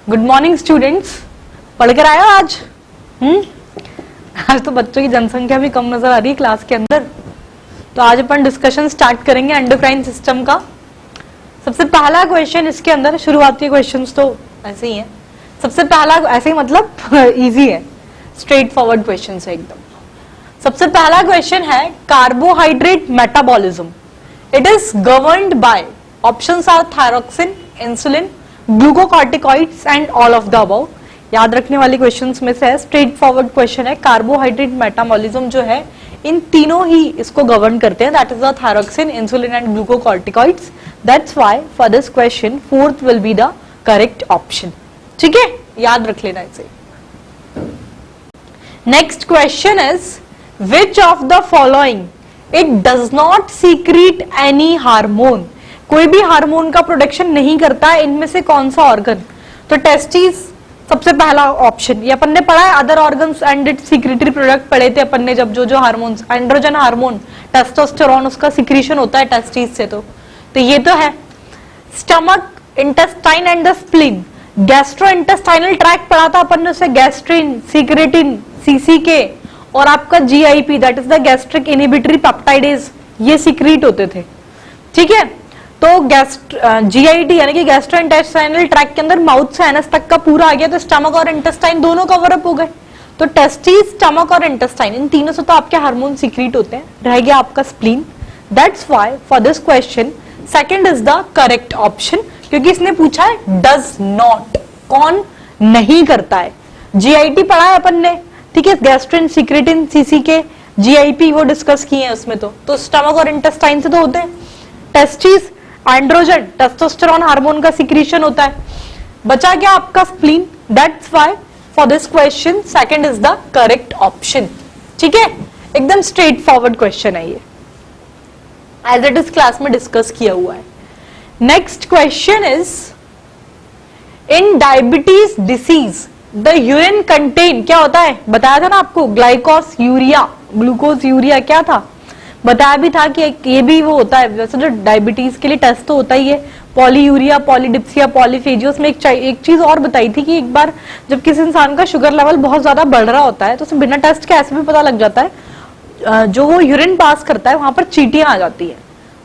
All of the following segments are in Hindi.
गुड मॉर्निंग स्टूडेंट्स, पढ़कर आए हो आज? आज तो बच्चों की जनसंख्या भी कम नजर आ रही है क्लास के अंदर। तो आज अपन डिस्कशन स्टार्ट करेंगे एंडोक्राइन सिस्टम का। सबसे पहला क्वेश्चन इसके अंदर, शुरुआती क्वेश्चंस तो ऐसे ही है। सबसे पहला ऐसे ही मतलब इजी है, स्ट्रेट फॉरवर्ड क्वेश्चन है एकदम। सबसे पहला क्वेश्चन है carbohydrate metabolism. It is governed by, options are thyroxine, insulin, glucocorticoids and all of the above. याद रखने वाले क्वेश्चंस में से है, स्ट्रेट फॉरवर्ड क्वेश्चन है। कार्बोहाइड्रेट मेटाबॉलिज्म जो है इन तीनों ही इसको गवर्न करते हैं, that is the thyroxine, insulin and glucocorticoids. That's why for this question fourth will be the correct option. ठीक है, याद रख लेना इसे। Next question is which of the following it does not secret any hormone. कोई भी हार्मोन का प्रोडक्शन नहीं करता है, इनमें से कौन सा ऑर्गन? तो टेस्टिस सबसे पहला ऑप्शन, ये अपन ने पढ़ा है। Other organs and it secretory product पढ़े थे अपन ने, जब जो हार्मोन्स, एंड्रोजन हार्मोन, टेस्टोस्टेरोन, उसका सिक्रीशन होता है टेस्टिस से। तो ये तो है। Stomach, intestine and the spleen. Gastro intestinal tract पढ़ा था अपन ने, उससे गैस्ट्रिन, सीक्रेटिन, सीसीके और आपका GIP, that is the gastric inhibitory peptidase, ये सीक्रेट होते थे। ठीक है, तो जीआईटी यानी कि गैस्ट्रो इंटेस्टाइनल ट्रैक्ट के अंदर माउथ से एनस तक का पूरा आ गया, तो स्टमक और इंटेस्टाइन दोनों कवर अप हो गए। तो टेस्टिस, स्टमक और इंटेस्टाइन, इन तीनों से तो आपके हार्मोन सीक्रेट होते हैं। रह गया आपका spleen. That's why for this question second is the correct option, क्योंकि इसने पूछा है डज नॉट, कौन नहीं करता है। जीआईटी पढ़ा है अपन ने, ठीक है, गैस्ट्रिन, सीक्रेटिन, सीसीके, जीआईपी वो डिस्कस किए हैं उसमें। तो स्टमक और इंटेस्टाइन से तो होते हैं। टेस्टिस, एंड्रोजन, टेस्टोस्टेरोन हार्मोन का सिक्रीशन होता है। बचा क्या आपका spleen. That's why for this question second is the correct option. ठीक है, एकदम स्ट्रेट फॉरवर्ड क्वेश्चन है ये, एज इट इज क्लास में डिस्कस किया हुआ है। Next question is in diabetes disease the urine contain, क्या होता है बताया था ना आपको, ग्लाइकोस यूरिया, ग्लूकोज यूरिया, क्या था बताया भी था कि ये भी वो होता है। वैसे जो डायबिटीज के लिए टेस्ट तो होता ही है, पॉलीयूरिया, पॉलीडिप्सिया, पॉलीफेजियोस में एक चीज और बताई थी कि एक बार जब किसी इंसान का शुगर लेवल बहुत ज्यादा बढ़ रहा होता है तो उसे बिना टेस्ट के ऐसे भी पता लग जाता है, जो वो यूरिन पास करता है वहां पर चींटियां आ जाती है।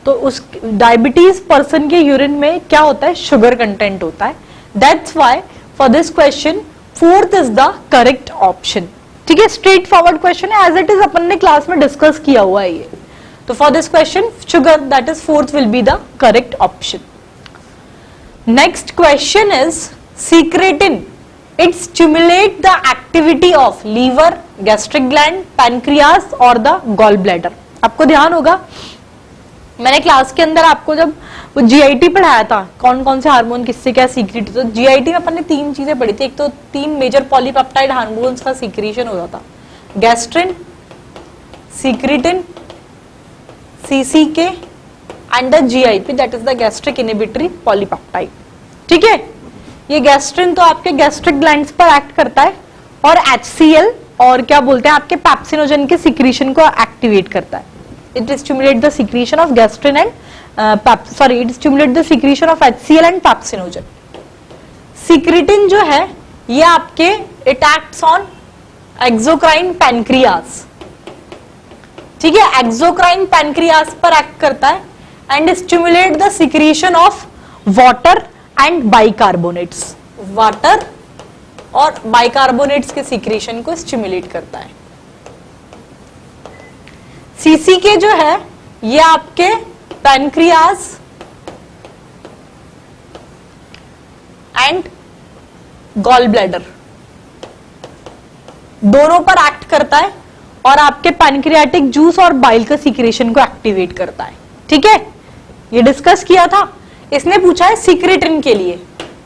तो उस डायबिटीज पर्सन के यूरिन में क्या होता है, शुगर कंटेंट होता है। That's why for this question fourth is the correct option. ठीक है, स्ट्रेट फॉरवर्ड क्वेश्चन है, एज इट इज अपन ने क्लास में डिस्कस किया हुआ है ये। तो for this question sugar, that is fourth will be the correct option. Next question is secretin. It stimulate the activity of liver, gastric gland, pancreas और the gallbladder. आपको ध्यान होगा मैंने क्लास के अंदर आपको जब वो जीआईटी पढ़ाया था, कौन कौन से हार्मोन किससे क्या सीक्रेट, तो जीआईटी में अपन ने तीन चीजें पढ़ी थी। एक तो 3 मेजर पॉलीपेप्टाइड हार्मोन्स का सीक्रेशन होता था, gastrin, secretin, CCK and the GIP, that is the gastric inhibitory polypeptide। ठीक है, ये गैस्ट्रिन तो आपके गैस्ट्रिक ग्लैंड्स पर एक्ट करता है और HCl और क्या बोलते हैं आपके पैप्सिनोजन के सिक्रीशन को एक्टिवेट करता है। It stimulate the secretion of gastrin and it stimulate the secretion of HCl and pepsinogen. Secretin जो है ये आपके it acts on exocrine pancreas. ठीक है, एक्सोक्राइन पैनक्रियास पर एक्ट करता है and stimulate the secretion of water and bicarbonates. Water और बाइकार्बोनेट्स के सिक्रीशन को स्टिमुलेट करता है। सीसीके जो है ये आपके पैनक्रियास एंड गॉल ब्लैडर दोनों पर एक्ट करता है और आपके पैनक्रियाटिक जूस और बाइल का सीक्रेशन को एक्टिवेट करता है। ठीक है, ये डिस्कस किया था। इसने पूछा है सीक्रेटिन के लिए,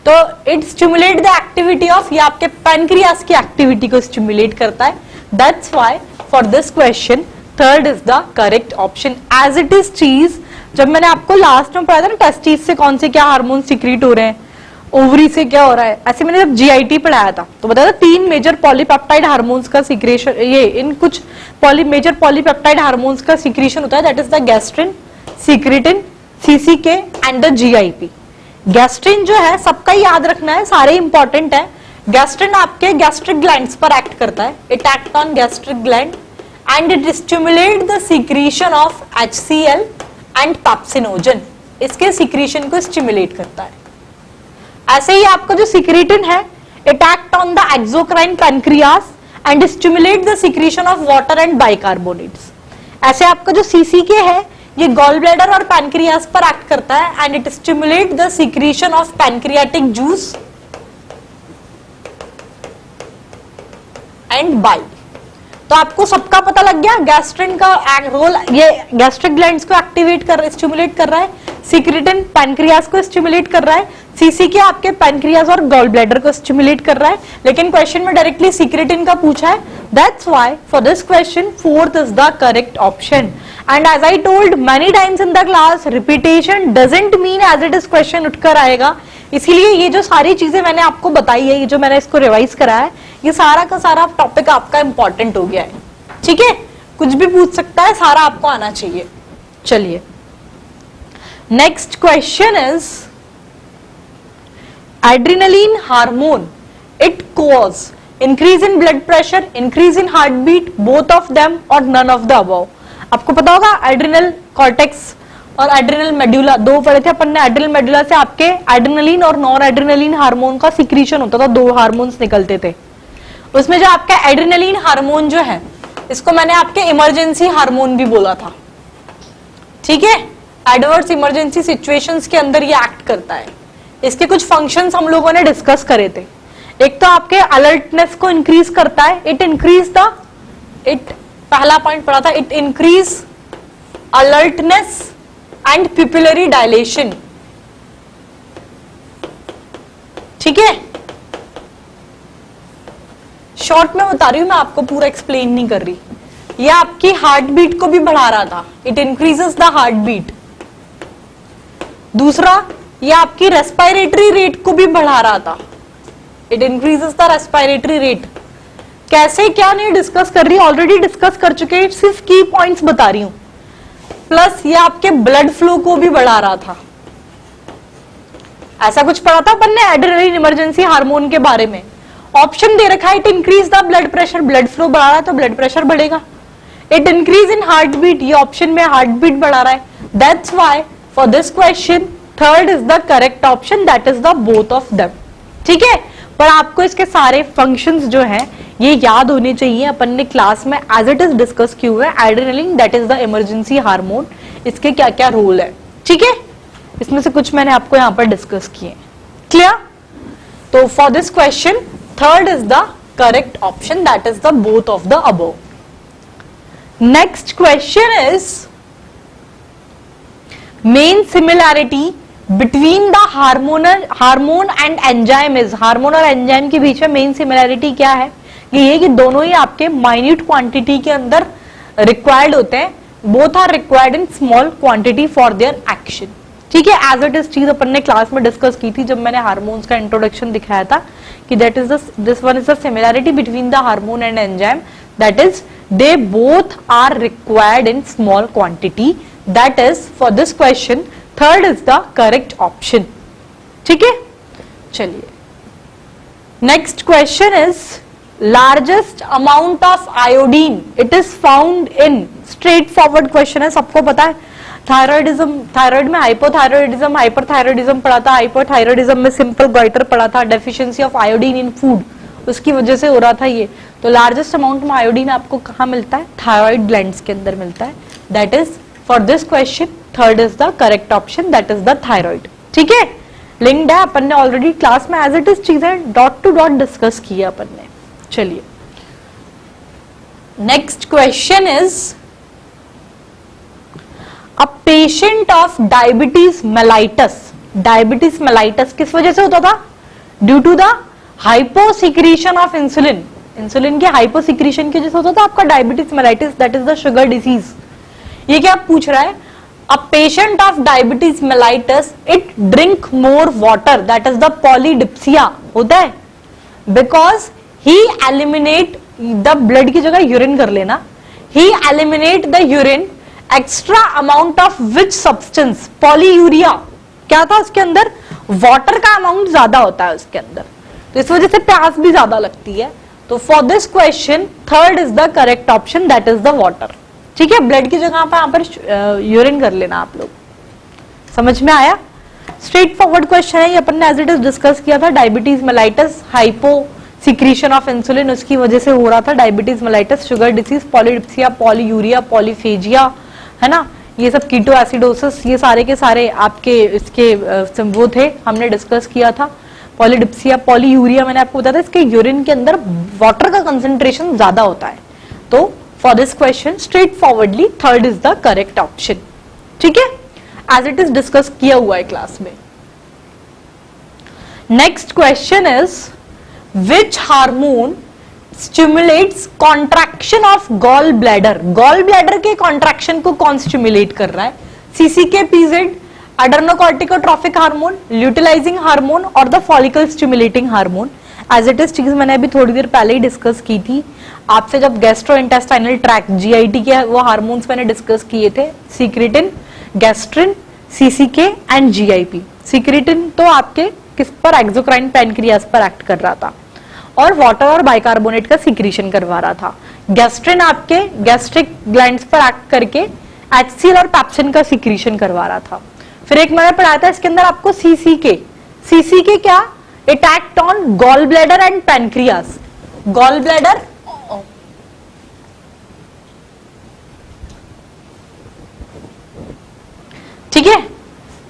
तो it stimulate the activity of, ये आपके पैनक्रियास की एक्टिविटी को स्टिमुलेट करता है। That's why for this question third is the correct option. As it is चीज, जब मैंने आपको लास्ट में पढ़ाया था ना टेस्टिस से कौन से क्या हार्मोन सीक्रेट हो रहे हैं, ओवरी से क्या हो रहा है, ऐसे मैंने जब जीआईटी पढ़ाया था तो बताया था 3 मेजर पॉलीपेप्टाइड हार्मोन्स का सीक्रेशन, ये इन कुछ मेजर पॉलीपेप्टाइड हार्मोन्स का सीक्रेशन होता है, that is the gastrin, secretin, सीसीके and the GIP. Gastrin जो है सबका याद रखना है, सारे इंपॉर्टेंट है। गैस्ट्रिन आपके गैस्ट्रिक ग्लैंड्स पर एक्ट करता है, it act on gastric gland and it stimulate the secretion of HCl and pepsinogen, इसके सीक्रेशन को स्टिमुलेट करता है। ऐसे ही आपका जो सीक्रेटिन है, it act on the exocrine pancreas and stimulate the secretion of water and bicarbonates. ऐसे आपका जो CCK है, ये गॉल ब्लैडर और पैनक्रियास पर एक्ट करता है and it stimulate the secretion of pancreatic juice and bile. तो आपको सबका पता लग गया गैस्ट्रिन का रोल, ये गैस्ट्रिक ग्लैंड्स को एक्टिवेट कर स्टिमुलेट कर रहा है, सीक्रेटिन पैनक्रियास को स्टिमुलेट कर रहा है, CCK आपके पैनक्रियास और गॉल ब्लैडर को स्टिमुलेट कर रहा है। लेकिन क्वेश्चन में डायरेक्टली सीक्रेटिन का पूछा है, that's why for this question 4th is the correct option. And as I told many times in the class, repetition doesn't mean as it is question उठकर आएगा। इसीलिए ये जो सारी चीजें मैंने आपको बताई है, ये जो मैंने इसको रिवाइज कराया है, ये सारा का सारा टॉपिक आपका इंपॉर्टेंट हो गया है। ठीक है, कुछ भी पूछ सकता है, सारा आपको आना चाहिए। चलिए next question is adrenaline hormone, it cause increase in blood pressure, increase in heart beat, both of them or none of the above. आपको पता होगा एड्रिनल कॉर्टेक्स और एड्रिनल मेडुला, दो पढ़े थे अपन ने। एड्रिनल मेडुला से आपके एड्रेनलिन और नॉन एड्रेनलिन हार्मोन का सिक्रीशन होता था, दो हार्मोन्स निकलते थे। उसमें जो आपका एड्रेनलिन हार्मोन जो है, इसको मैंने आपके इमरजेंसी हार्मोन भी बोला था। ठीक है, एडवर्स इमरजेंसी सिचुएशंस के अंदर ये एक्ट करता है। इसके कुछ फंक्शंस हम लोगों ने डिस्कस करे थे। एक तो आपके अलर्टनेस को इंक्रीज करता है, इट पहला पॉइंट पढ़ा था, it increase alertness and pupillary dilation. ठीक है, शॉर्ट में बता रही हूं मैं आपको, पूरा एक्सप्लेन नहीं कर रही। ये आपकी हार्ट बीट को भी बढ़ा रहा था, it increases the heart beat. दूसरा, ये आपकी रेस्पिरेटरी रेट को भी बढ़ा रहा था, it increases the respiratory rate. कैसे क्या नहीं डिस्कस कर रही, ऑलरेडी डिस्कस कर चुके हैं, सिर्फ की पॉइंट्स बता रही हूं। प्लस ये आपके ब्लड फ्लो को भी बढ़ा रहा था। ऐसा कुछ पढ़ा था अपन ने एड्रेनलिन इमरजेंसी हार्मोन के बारे में। ऑप्शन दे रखा है, it increase the blood pressure, blood flow बढ़ा रहा है तो ब्लड प्रेशर बढ़ेगा। It increase in heart beat, ये ऑप्शन में हार्ट बीट बढ़ा रहा है। That's why for this question 3rd is the correct option, that is the both of them. ठीक है, पर आपको इसके सारे फंक्शंस जो हैं ये याद होने चाहिए। अपन ने क्लास में एज इट इज डिस्कस किए हुए हैं। Adrenaline that is the emergency hormone, इसके क्या क्या रोल है। ठीक है, इसमें से कुछ मैंने आपको यहां पर डिस्कस किए। क्लियर? तो for this question 3rd is the correct option, that is the both of the above. Next question is main similarity between the hormone and enzyme is, hormone और एंजाइम के बीच में मेन सिमिलैरिटी क्या है? ये कि दोनों ही आपके माइन्यूट क्वांटिटी के अंदर रिक्वायर्ड होते हैं, both are required in small quantity for their action. ठीक है, एज इट इज चीज अपन ने क्लास में डिस्कस की थी जब मैंने हार्मोन्स का इंट्रोडक्शन दिखाया था कि that is this one is the similarity between the hormone and enzyme, that is they both are required in small quantity. That is for this question 3rd is the correct option. ठीक है, चलिए next question is largest amount of iodine it is found in, straight forward question है, सबको पता है। थायराइडिज्म, थायराइड में हाइपोथायराइडिज्म, हाइपरथायराइडिज्म पढ़ा था। हाइपोथायराइडिज्म में सिंपल गॉइटर पढ़ा था। Deficiency of iodine in food, उसकी वजह से हो रहा था ये। तो लार्जेस्ट अमाउंट में आयोडीन आपको कहाँ मिलता है? थायराइड ग्लैंड्स के अंदर मिलता है। That is for this question 3rd is the correct option, that is the thyroid. ठीक है, लिंक्ड है, अपन ने ऑलरेडी क्लास में एज इट इज चीजें डॉट टू डॉट डिस्कस किया अपन ने। चलिए next question is a patient of diabetes mellitus, diabetes mellitus किस वजह से होता था? Due to the hyposecretion of insulin, insulin के हाइपोसिक्रीशन की वजह से होता था आपका diabetes mellitus, that is the sugar disease. ये क्या पूछ रहा है? A patient of diabetes mellitus it drink more water, that is the polydipsia होता है, because he eliminate the blood की जगह यूरिन कर लेना, he eliminate the urine extra amount of which substance, polyuria. क्या था उसके अंदर? वाटर का अमाउंट ज्यादा होता है उसके अंदर, तो इस वजह से प्यास भी ज्यादा लगती है। तो for this question third is the correct option, that is the water. ठीक है, ब्लड की जगह पर यहाँ पर यूरिन कर लेना आप लोग। समझ में आया? स्ट्रेट फॉरवर्ड क्वेश्चन है, ये अपन ने एज इट इज डिस्कस किया था। Diabetes mellitus, hypo secretion of insulin उसकी वजह से हो रहा था diabetes mellitus, sugar disease, polydipsia, polyuria, polyphagia, है ना, ये सब कीटो एसिडोसिस, ये सारे के सारे आपके इसके वो थे, हमने डिस्कस किया था। पॉलीडिप्सिया, पॉलीयूरिया मैंने आपको बताया था, इसके यूरिन के अंदर वाटर का कंसेंट्रेशन ज्यादा होता है। तो for this question straight forwardly third is the correct option. ठीक है, एज इट इज डिस्कस किया हुआ है क्लास में। Next question is which hormone stimulates contraction of gall bladder. Gall bladder के कॉन्ट्रैक्शन को कौन स्टिमुलेट कर रहा है? CCK, PZ, adrenocorticotropic hormone, ल्यूटिलाइजिंग hormone और the follicle stimulating hormone. As it is चीज मैंने अभी थोड़ी देर पहले ही डिस्कस की थी आपसे, जब गैस्ट्रोइंटेस्टाइनल ट्रैक्ट जीआईटी के वो हार्मोन्स मैंने डिस्कस किए थे, secretin, gastrin, सीसीके and GIP. Secretin तो आपके किस पर, एक्सोक्राइन पैनक्रियास पर एक्ट कर रहा था और वाटर और बाइकार्बोनेट का सीक्रेशन करवा रहा था। गैस्ट्रिन आपके गैस्ट्रिक ग्लैंड्स पर एक्ट करके एचसीएल और पैप्सिन का सीक्रेशन करवा रहा था। फिर एक मैंने पढ़ाया था इसके अंदर आपको सीसीके। सीसीके क्या? It act on gall bladder and pancreas. Gall bladder, ठीक है।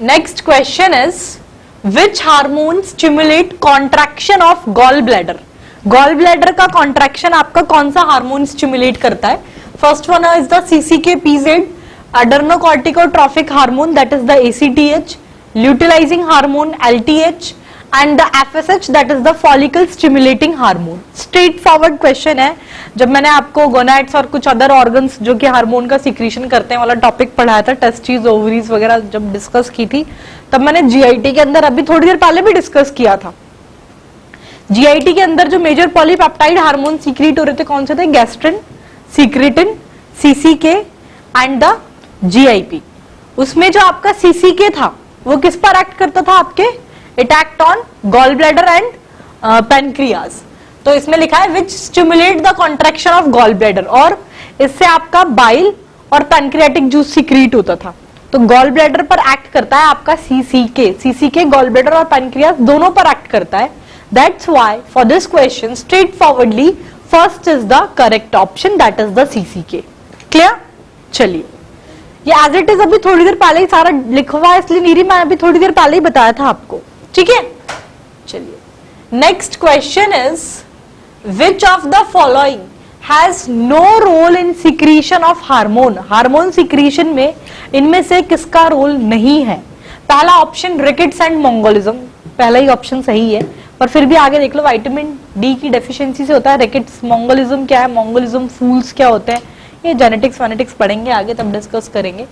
Next question is which hormone stimulate contraction of gall bladder. Gall bladder का कॉन्ट्रैक्शन आपका कौन सा हार्मोन स्टिमुलेट करता है? First one is the CCK, PZ, adrenocorticotropic hormone that is the ACTH, luteinizing hormone LTH and the FSH that is the follicle stimulating hormone। Straight forward question है। जब मैंने आपको गोनाड्स और कुछ अदर ऑर्गन्स जो कि हार्मोन का सिक्रीशन करते हैं वाला टॉपिक पढ़ाया था, टेस्टिस, ओवरीज वगैरह जब डिस्कस की थी, तब मैंने जीआईटी के अंदर अभी थोड़ी देर पहले भी डिस्कस किया था। जीआईटी के अंदर जो मेजर पॉलीपेप्टाइड हार्मोन सीक्रेट हो रहे थे कौन से थे? Gastrin, secretin, सीसीके and the GIP. उसमें जो आपका सीसीके था वो किस पर एक्ट करता था आपके? It act on gall bladder and pancreas. तो इसमें लिखा है which stimulate the contraction of gall bladder, और इससे आपका बाइल और पैनक्रियाटिक जूस सीक्रेट होता था। तो गॉल ब्लैडर पर एक्ट करता है आपका सीसीके। सीसीके गॉल ब्लैडर और पैनक्रियास दोनों पर एक्ट करता है। That's why for this question straight forwardly first is the correct option, that is the सीसीके। Clear? चलिए, ये एज इट इज अभी थोड़ी देर पहले ही सारा लिखा हुआ है, इसलिए नीरी मैं अभी थोड़ी देर पहले ही बताया था आपको। ठीक है, चलिए next question is which of the following has no role in secretion of hormone. Hormone secretion में इनमें से किसका रोल नहीं है? पहला ऑप्शन रिकेट्स एंड मंगोलिज्म। पहला ही ऑप्शन सही है, पर फिर भी आगे देख लो, विटामिन डी की डेफिशिएंसी से होता है रिकेट्स। मंगोलिज्म क्या है? मंगोलिज्म फूल्स क्या होते हैं? ये जेनेटिक्स वेनेटिक्स पढ़ेंगे आगे, तब डिस्कस करेंगे।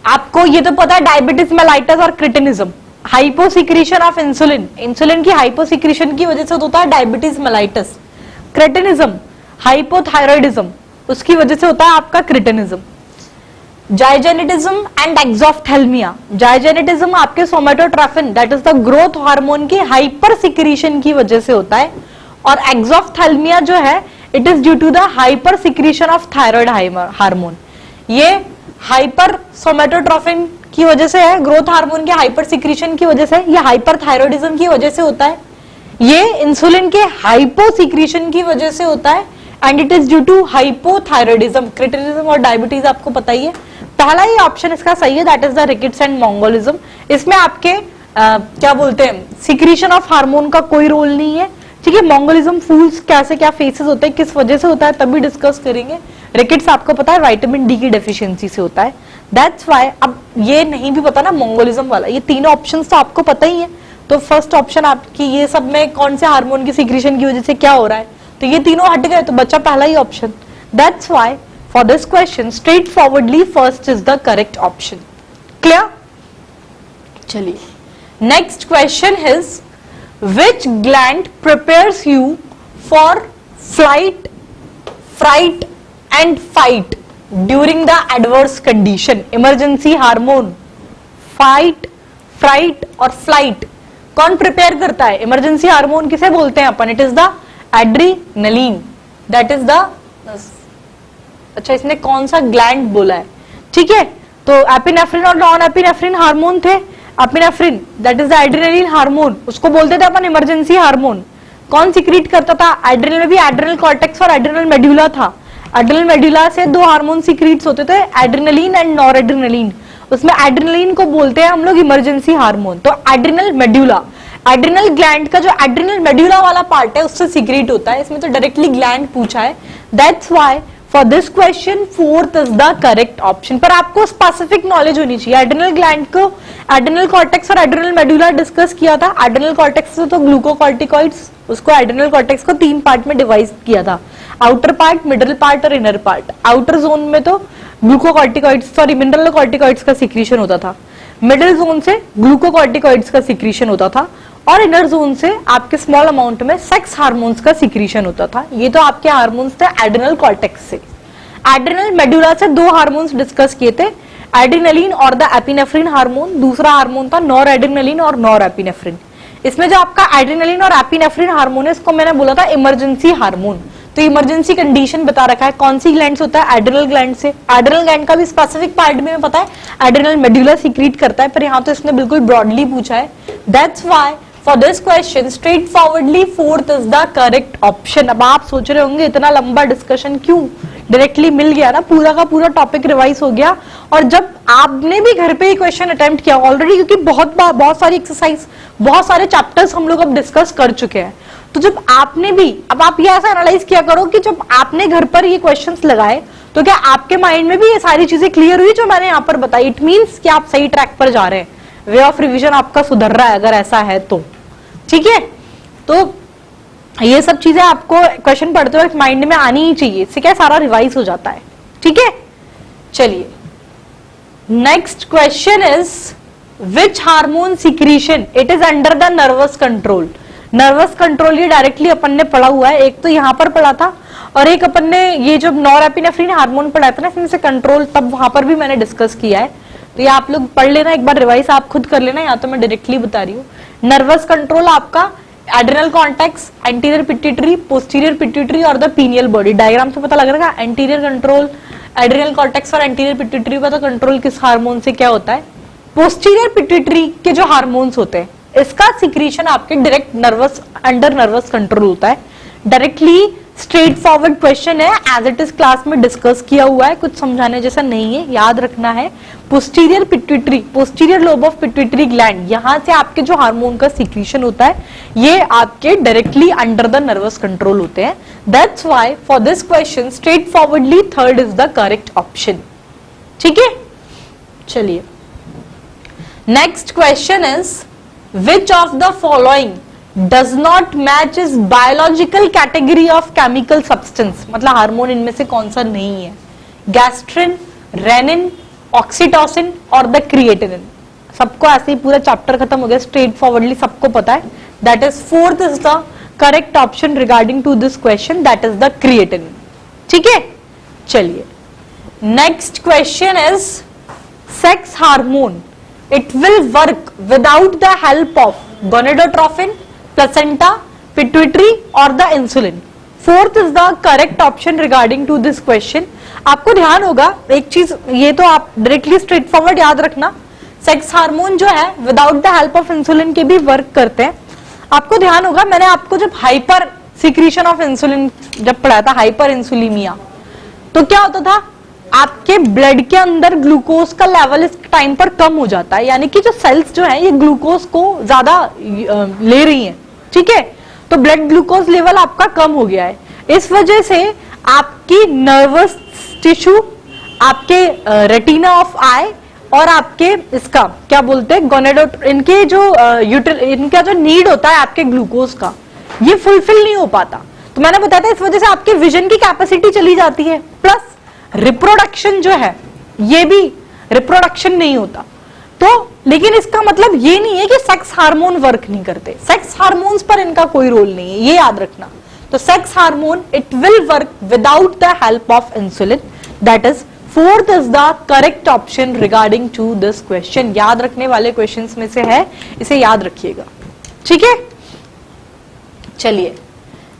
आपको ये तो पता है डायबिटीज मेलाइटस और cretinism, hyposecretion of insulin, insulin की हाइपोसिक्रीशन की वजह से होता है डायबिटीज मेलाइटस। क्रिटिनिज्म, हाइपोथायरॉइडिज्म, उसकी वजह से होता है आपका क्रिटिनिज्म। जाइजेनेटिज्म एंड एक्सोफ्थेल्मिया, जाइजेनेटिज्म आपके somatotrophin that is the growth hormone की हाइपर सिक्रीशन की वजह से होता है, और एक्सोफ्थेल्मिया जो है it is due to the hyper secretion of thyroid hormone. ये हाइपर सोमेटोट्रोफिन की वजह से है, ग्रोथ हार्मोन के हाइपर सिक्रीशन की वजह से, ये हाइपर थायरॉइडिज्म की वजह से होता है, ये इंसुलिन के हाइपो सिक्रीशन की वजह से होता है, and it is due to hypothyroidism. Cretinism और डायबिटीज आपको पता ही है। पहला ही ऑप्शन इसका सही है, that is the rickets and mongolism. इसमें आपके क्या बोलते हैं, सिक्रीशन ऑफ हार्मोन का कोई रोल नहीं है। ठीक है, मंगोलिज्म फूल्स कैसे क्या फेसेस होते हैं, किस वजह से होता है, तभी डिस्कस करेंगे। रिकेट्स आपको पता है विटामिन डी की डेफिशिएंसी से होता है, दैट्स व्हाई। अब ये नहीं भी पता ना मंगोलिज्म वाला, ये तीनों ऑप्शंस तो आपको पता ही है। तो फर्स्ट ऑप्शन आपकी ये सब में कौन से हार्मोन की सिक्रीशन की वजह से क्या हो रहा है, तो ये तीनों हट गए, तो बच्चा पहला ही option. That's why for this question straight forwardly first is the correct option. Clear? चलिए next question is which gland prepares you for flight, fright and fight during the adverse condition? Emergency hormone, fight, fright और फ्लाइट कौन प्रिपेयर करता है? इमरजेंसी हार्मोन किसे बोलते हैं अपन? It is the adrenaline, that is the, अच्छा इसने कौन सा ग्लैंड बोला है, ठीक है, तो एपिनेफ्रिन और नॉन एपिनेफ्रिन हार्मोन थे। Epinephrine that is the adrenaline hormone, उसको बोलते थे अपन इमरजेंसी हार्मोन। कौन सिक्रीट करता था? एड्रेनल में भी एड्रेनल कॉर्टेक्स और एड्रेनल मेड्यूला था। एड्रेनल मेड्यूला से दो हार्मोन सिक्रीट्स होते थे, एड्रेनलिन एंड नॉरएड्रेनलिन। उसमें एड्रेनलिन को बोलते हैं हम लोग इमरजेंसी हार्मोन। तो एड्रेनल मेड्यूला, एड्रेनल ग्लैंड का जो एड्रेनल मेड्यूला वाला पार्ट है उससे सिक्रीट होता है। इसमें तो डायरेक्टली ग्लैंड पूछा है, that's why for this question fourth is the correct option. पर आपको स्पेसिफिक नॉलेज होनी चाहिए। एड्रेनल ग्लैंड को एड्रेनल कॉर्टेक्स और एड्रेनल मेड्यूला डिस्कस किया था। एड्रेनल कॉर्टेक्स से तो ग्लूकोकॉर्टिकॉइड्स, उसको एड्रेनल कॉर्टेक्स को 3 पार्ट में डिवाइड किया था, आउटर पार्ट, मिडिल पार्ट और इनर पार्ट। आउटर जोन में तो ग्लूकोकॉर्टिकॉइड्स सॉरी मिनरल कॉर्टिकॉइड्स का सिक्रीशन होता था, मिडिल जोन से ग्लूकोकॉर्टिकॉइड्स का सिक्रीशन होता था और इनर जोन से आपके स्मॉल अमाउंट में सेक्स हार्मोन्स का सिक्रीशन होता था। ये तो आपके हार्मोन्स थे एड्रेनल कॉर्टेक्स से। एड्रेनल मेडुला से 2 हार्मोन्स डिस्कस किए थे, एड्रेनलिन और द एपिनेफ्रिन हार्मोन। दूसरा हार्मोन था नॉर एड्रेनलिन और नॉर एपिनेफ्रिन। इसमें जो आपका एड्रेनलिन और एपिनेफ्रिन हार्मोन है, इसको मैंने बोला था इमरजेंसी हार्मोन। तो इमरजेंसी कंडीशन बता रखा है, कौन सी ग्लैंड से होता है? एड्रेनल ग्लैंड से। एड्रेनल ग्लैंड का भी स्पेसिफिक पार्ट में पता है, एड्रेनल मेडुला सीक्रेट करता है, पर यहाँ तो इसने बिल्कुल ब्रॉडली पूछा है। That's why for this question straight forwardly fourth is the correct option. अब आप सोच रहे होंगे इतना लंबा डिस्कशन क्यों? डायरेक्टली मिल गया ना, पूरा का पूरा टॉपिक रिवाइज हो गया। और जब आपने भी घर पे ही क्वेश्चन अटेम्प्ट किया ऑलरेडी, क्योंकि बहुत सारी एक्सरसाइज, बहुत सारे चैप्टर्स हम लोग अब डिस्कस कर चुके हैं, तो जब आपने भी, अब आप ये ऐसा एनालाइज किया करो कि जब आपने घर पर ये क्वेश्चंस लगाए तो क्या आपके माइंड में भी ये सारी चीजें क्लियर हुई जो मैंने यहाँ पर बताई? इट मींस कि आप सही ट्रैक पर जा रहे हैं, वे ऑफ रिवीजन आपका सुधर रहा है अगर ऐसा है तो, ठीक है। तो ये सब चीजें आपको क्वेश्चन पढ़ते वक्त माइंड में आनी ही चाहिए, इससे क्या सारा रिवाइज हो जाता है, ठीक है। चलिए next question is which hormone secretion it is under the nervous control. Nervous control ये डायरेक्टली अपन ने पढ़ा हुआ है, एक तो यहां पर पढ़ा था और एक अपन ने ये जो नॉरएपिनेफ्रिन हार्मोन पढ़ा था ना, इसमें से कंट्रोल, तब वहां पर भी मैंने डिस्कस किया है। तो ये आप लोग पढ़ लेना एक बार, रिवाइज आप खुद कर लेना, या तो मैं डायरेक्टली बता रही हूँ। नर्वस कंट्रोल आपका adrenal cortex, anterior pituitary, posterior pituitary और द पीनियल बॉडी। डायग्राम से पता लग रहा है एंटीरियर कंट्रोल एड्रेनल कॉर्टेक्स और एंटीरियर पिट्यूटरी पर तो कंट्रोल किस हार्मोन से क्या होता है? पोस्टीरियर पिट्यूटरी के जो हार्मोन्स होते हैं इसका सिक्रीशन आपके direct nervous under nervous control होता है। डायरेक्टली स्ट्रेट फॉरवर्ड क्वेश्चन है, एज इट इज क्लास में डिस्कस किया हुआ है, कुछ समझाने जैसा नहीं है, याद रखना है। Posterior pituitary, posterior lobe of pituitary gland, यहां से आपके जो हार्मोन का सिक्रीशन होता है ये आपके directly under the nervous control होते हैं। That's why for this question straight forwardly third is the correct option, ठीक है। चलिए next question is which of the following does not match is biological category of chemical substance। मतलब हार्मोन इनमें से कौन सा नहीं है? गैस्ट्रिन, रेनिन, ऑक्सीटोसिन और द क्रिएटिनिन। सबको ऐसे ही पूरा चैप्टर खत्म हो गया, स्ट्रेट फॉरवर्डली सबको पता है। That is fourth is the correct option regarding to this question, that is the creatinine, ठीक है। चलिए next question is sex hormone it will work without the help of gonadotropin, placenta, pituitary or the insulin। fourth is the correct option regarding to this question। आपको ध्यान होगा एक चीज, ये तो आप डायरेक्टली स्ट्रेट फॉरवर्ड याद रखना, सेक्स हार्मोन जो है without the help of insulin के भी वर्क करते हैं। आपको ध्यान होगा मैंने आपको जब हाइपर सिक्रीशन ऑफ इंसुलिन जब पढ़ाया था, हाइपर इंसुलिमिया, तो क्या होता था? आपके ब्लड के अंदर ग्लूकोज का लेवल इस टाइम पर कम हो जाता है, यानी कि जो सेल्स जो है ये ग्लूकोज को ज्यादा ले रही हैं, ठीक है। तो ब्लड ग्लूकोज लेवल आपका कम हो गया है, इस वजह से आपकी नर्वस टिश्यू, आपके रेटिना ऑफ आई और आपके इसका क्या बोलते हैं गोनेडोट, इनके जो इनका जो नीड होता है आपके ग्लूकोज का, ये फुलफिल नहीं हो पाता। तो मैंने बताया था इस वजह से आपके विजन की कैपेसिटी चली जाती है, प्लस रिप्रोडक्शन जो है ये भी रिप्रोडक्शन नहीं होता। तो लेकिन इसका मतलब ये नहीं है कि सेक्स हार्मोन वर्क नहीं करते, सेक्स हार्मोन्स पर इनका कोई रोल नहीं है, ये याद रखना। तो sex hormone it will work without the help of insulin, that is fourth is the correct option regarding to this question. याद रखने वाले क्वेश्चंस में से है, इसे याद रखिएगा, ठीक है। चलिए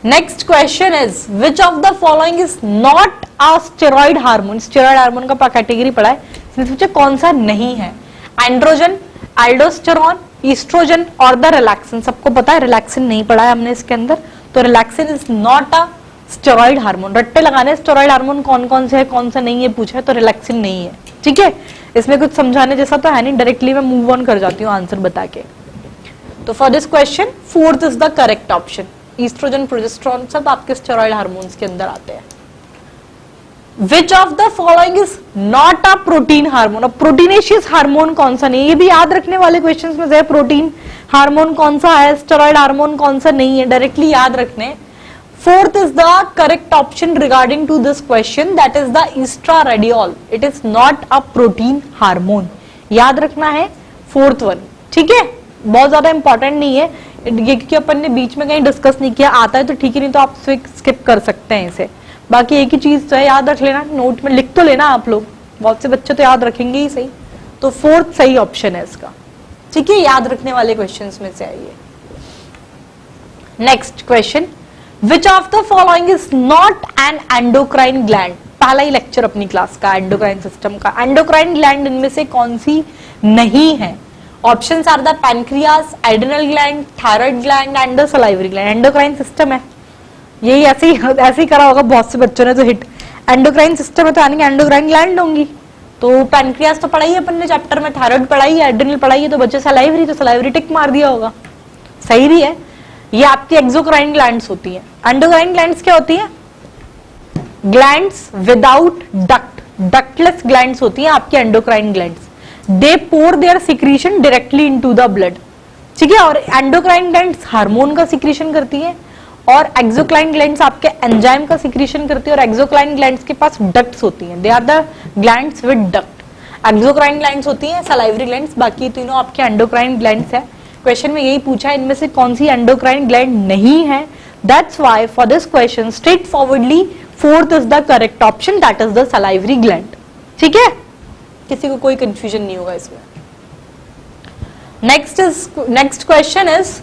next question is which of the following is not a steroid hormone. Steroid hormone का कैटेगरी पढ़ा है, इसमें सोचे कौन सा नहीं है। एंड्रोजन, एल्डोस्टेरॉन, ईस्ट्रोजन और द रिलैक्सिन। सबको पता है रिलैक्सिन नहीं पढ़ा है हमने इसके अंदर, तो relaxin is not a steroid hormone. Ratte लगाने स्टेरॉइड हार्मोन कौन कौन से है कौन सा नहीं है पूछा है, तो रिलैक्सिन नहीं है, ठीक है। इसमें कुछ समझाने जैसा तो है नहीं, डायरेक्टली मैं मूव ऑन कर जाती हूँ आंसर बता के। तो for this question fourth is the correct option. Oestrogen, progesterone सब आपके स्टेरॉइड हार्मोन्स के अंदर आते हैं। Which of the following is not a protein hormone. अब प्रोटीनेशियस हार्मोन कौन सा नहीं है, ये भी याद रखने वाले क्वेश्चंस में से। प्रोटीन हार्मोन कौन सा है, स्टेरॉइड हार्मोन कौन सा नहीं है, डायरेक्टली याद रखने। Fourth is the correct option regarding to this question, that is the estradiol. It is not a protein hormone, याद रखना है फोर्थ वन, ठीक है। बहुत ज्यादा इंपॉर्टेंट नहीं है ये, क्योंकि अपन ने बीच में कहीं डिस्कस नहीं किया, आता है तो ठीक है, नहीं तो आप स्किप कर सकते हैं इसे। बाकी एक ही चीज तो है, याद रख लेना, नोट में लिख तो लेना आप लोग, बहुत से बच्चे तो याद रखेंगे ही सही। तो फोर्थ सही ऑप्शन है इसका, ठीक है, याद रखने वाले क्वेश्चंस में से आइए। Next question, which of the following is not an endocrine gland. पहला ही लेक्चर अपनी क्लास का एंडोक्राइन सिस्टम का। एंडोक्राइन ग्लैंड इनमें से कौन सी नहीं है। Options are the pancreas, adrenal gland, thyroid gland and the salivary gland. Endocrine system है, यही ऐसे ही करा होगा बहुत से बच्चों ने तो हिट। एंडोक्राइन सिस्टम है तो यानी कि एंडोक्राइन ग्लैंड होंगी। तो पैनक्रियास तो पढ़ाई है अपन ने चैप्टर में, थायराइड पढ़ाई है, एड्रिनल पढ़ाई है, तो बच्चे सलाइवरी, तो सलाइवरी टिक मार दिया होगा, सही भी है। ये आपकी एक्सोक्राइन ग्लैंड्स होती हैं। एंडोक्राइन ग्लैंड्स क्या होती हैं, glands without duct, ductless glands होती हैं आपकी endocrine glands. They pour their secretion directly into the blood, ठीक है। और एंडोक्राइन ग्लैंड्स हार्मोन का सिक्रीशन करती है, और एक्सोक्राइन ग्लैंड्स आपके एंजाइम का सिक्रीशन करती है। और एक्सोक्राइन ग्लैंड्स के पास डक्ट्स होती हैं, they are the glands with duct. Exocrine glands होती हैं, सलाइवरी ग्लैंड्स, बाकी तीनों आपके एंडोक्राइन ग्लैंड्स है। क्वेश्चन में यही पूछा है इनमें से कौन सी एंडोक्राइन ग्लैंड नहीं है। That's why for this question straight forwardly fourth is the correct option, that is the salivary gland, ठीक है। किसी को कोई कंफ्यूजन नहीं होगा इसमें। Next question is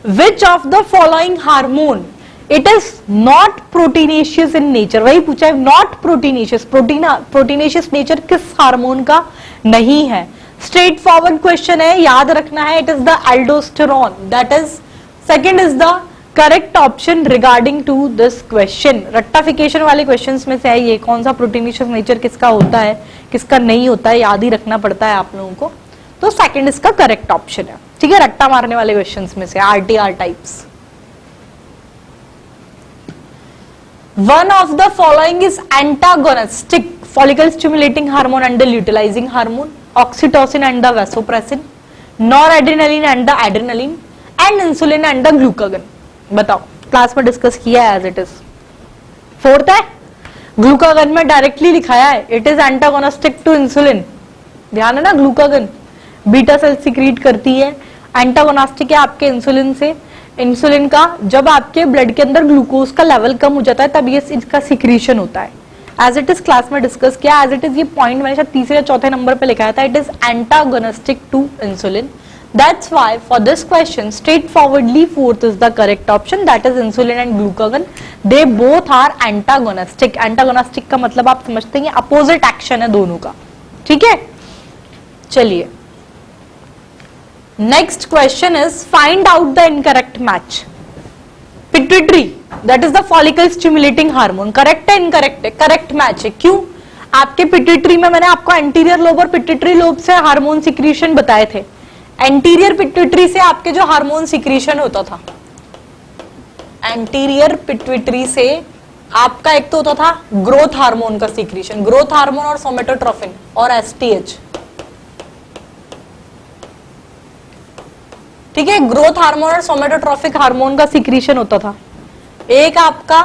which of the following hormone it is not proteinaceous in nature. वही पूछा है, नॉट प्रोटीनेशियस, प्रोटीनेशियस नेचर किस हार्मोन का नहीं है। स्ट्रेट फॉरवर्ड क्वेश्चन है, याद रखना है, it is the aldosterone, that is second is the correct option regarding to this question. रट्टाफिकेशन वाले क्वेश्चंस में से है ये, कौन सा प्रोटीनेशियस नेचर किसका होता है किसका नहीं होता है, याद ही रखना पड़ता है आप लोगों को। तो सेकंड इसका करेक्ट ऑप्शन है, ठीक है। रट्टा मारने वाले क्वेश्चंस में से RTR types. One of the following is antagonistic follicle stimulating hormone and the luteinizing hormone, oxytocin and the vasopressin, noradrenaline and the adrenaline, and insulin and the glucagon। बताओ, क्लास में डिस्कस किया है एज इट इज। फोर्थ है, ग्लूकागन में डायरेक्टली लिखाया है, it is antagonistic to insulin. ध्यान है ना, ग्लूकागन बीटा सेल सिक्रीट करती है, एंटागोनिस्टिक है आपके इंसुलिन से। इंसुलिन का जब आपके ब्लड के अंदर ग्लूकोज का लेवल कम हो जाता है तब ये इसका सिक्रीशन होता है। एज इट इज क्लास में डिस्कस किया, एज इट इज ये पॉइंट मैंने शायद तीसरे या चौथे नंबर पे लिखाया था, it is antagonistic to insulin. That's why for this question straight forwardly fourth is the correct option, that is insulin and glucagon, they both are antagonistic. Antagonistic का मतलब आप समझते हैं अपोजिट एक्शन है दोनों का, ठीक है। चलिए next question is find out the incorrect match. Pituitary that is the follicle stimulating hormone, correct है इनकरेक्ट है, करेक्ट मैच है। क्यों, आपके पिट्यूटरी में मैंने आपको एंटीरियर लोब और पिट्यूटरी लोब से हार्मोन सिक्रीशन बताए थे। एंटीरियर पिट्यूटरी से आपके जो हार्मोन सिक्रीशन होता था, एंटीरियर पिट्यूटरी से आपका एक तो होता था ग्रोथ हार्मोन का सिक्रीशन, ग्रोथ हार्मोन और सोमेटोट्रोफिन और एसटीएच, ठीक है। ग्रोथ हार्मोन और सोमेटोट्रोफिक हार्मोन का सिक्रीशन होता था। एक आपका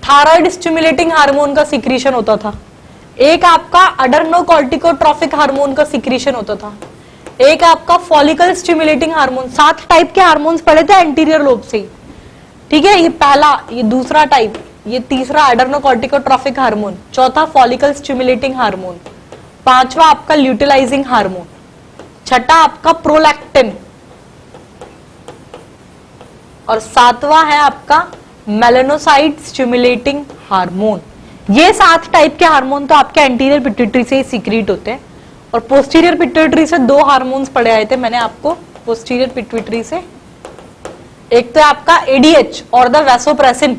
थायराइड स्टिमुलेटिंग हार्मोन का सिक्रीशन होता था, एक आपका अडर्नोकॉर्टिकोट्रोफिक हार्मोन का सिक्रीशन होता था, एक आपका फॉलिकल स्टिमुलेटिंग हार्मोन। 7 टाइप के हार्मोन्स पढ़े थे एंटीरियर लोब से, ठीक है। ये पहला, ये दूसरा टाइप, ये तीसरा एडर्नोकॉर्टिकोट्रॉफिक हार्मोन, चौथा फॉलिकल स्टिमुलेटिंग हार्मोन, पांचवा आपका ल्यूटिलाइजिंग हार्मोन, छठा आपका प्रोलैक्टिन और सातवां है आपका मेलानोसाइट स्टिमुलेटिंग हार्मोन। ये 7 टाइप के हार्मोन तो आपके एंटीरियर पिट्यूटरी से ही सीक्रेट होते हैं और पोस्टीरियर पिट्यूटरी से 2 हार्मोन्स पढ़े आए थे मैंने आपको पोस्टीरियर पिट्यूटरी से। एक तो आपका एडीएच और द वैसोप्रेसिन,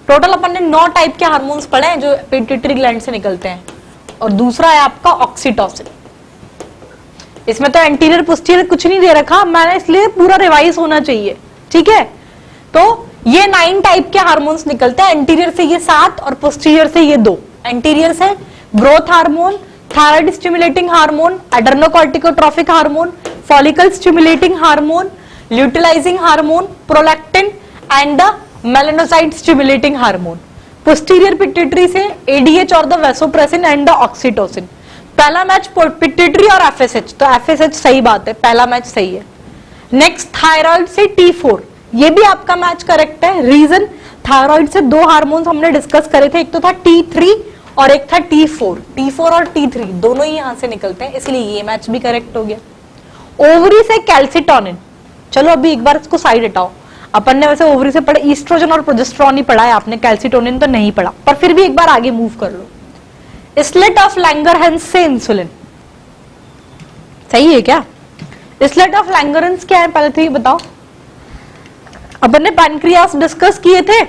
टोटल अपन ने 9 टाइप के हार्मोन्स पढ़े हैं जो पिट्यूटरी ग्लैंड से निकलते हैं। और दूसरा है आपका ऑक्सीटोसिन। इसमें तो एंटीरियर पोस्टीरियर कुछ नहीं दे रखा मैंने, इसलिए पूरा रिवाइज होना चाहिए, ठीक है। तो ये 9 टाइप के हार्मोन्स निकलते हैं, एंटीरियर से ये 7 और पोस्टीरियर से ये 2। एंटीरियर से growth hormone, thyroid stimulating hormone, adrenocorticotrophic hormone, follicle stimulating hormone, ल्यूटिलाइजिंग hormone, prolactin and the melanocyte stimulating hormone. Posterior pituitary से एडीएच और the vasopressin and the oxytocin. पहला मैच पिट्यूटरी और एफएसएच, तो एफएसएच सही बात है, पहला मैच सही है। नेक्स्ट थायराइड से T4, ये भी आपका मैच करेक्ट है। रीजन, थायराइड से 2 हार्मोन्स हमने डिस्कस करे थे, एक तो था T3 और एक था T4। T4 और T3 दोनों ही यहां से निकलते हैं, इसलिए ये मैच भी करेक्ट हो गया। ओवरी से कैल्सिटोनिन, चलो अभी एक बार इसको साइड हटाओ। अपन ने वैसे ओवरी से पढ़ा ईस्ट्रोजन और प्रोजेस्टेरोन ही पढ़ा है आपने, कैल्सिटोनिन तो नहीं पढ़ा, पर फिर भी एक बार आगे मूव कर लो। स्लिट ऑफ लैंगरहैंस से इंसुलिन, सही है क्या? स्लिट ऑफ लैंगरहैंस क्या है पहले तो ये बताओ। अपन ने पैनक्रियास डिस्कस किए थे,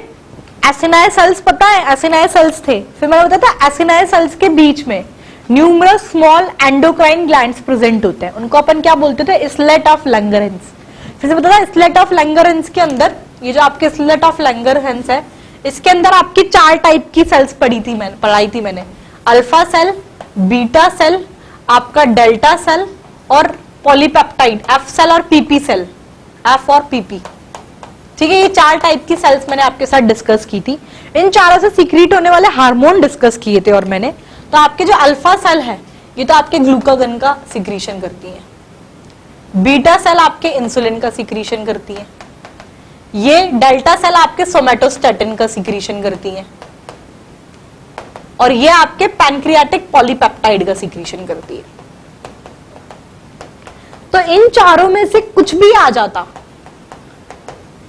एसिनाई सेल्स पता है, एसिनाई सेल्स थे। फिर मैंने बताया था एसिनाई सेल्स के बीच में numerous small endocrine glands present होते हैं, उनको अपन क्या बोलते थे? Slate of Langerhans. फिर से बताया स्लेट ऑफ लैंगरहैंस के अंदर, ये जो आपके स्लेट ऑफ लैंगरहैंस है, इसके अंदर आपकी 4 टाइप की सेल्स पढ़ाई थी मैंने, अल्फा सेल, बीटा सेल, आपका डेल्टा सेल और पॉलीपेप्टाइड, एफ सेल और पीपी सेल, एफ और पीपी, ठीक है। ये 4 टाइप की सेल्स मैंने आपके साथ डिस्कस की थी। इन चारों से सीक्रेट होने वाले हार्मोन डिस्कस किए थे और मैंने, तो आपके जो अल्फा सेल है ये तो आपके ग्लूकागन का सिक्रीशन करती है, बीटा सेल आपके इंसुलिन का सिक्रीशन करती है, ये डेल्टा सेल आपके सोमेटोस्टेटिन का सिक्रीशन करती है और ये आपके पैनक्रियाटिक पॉलीपेप्टाइड का सिक्रीशन करती है। तो इन चारों में से कुछ भी आ जाता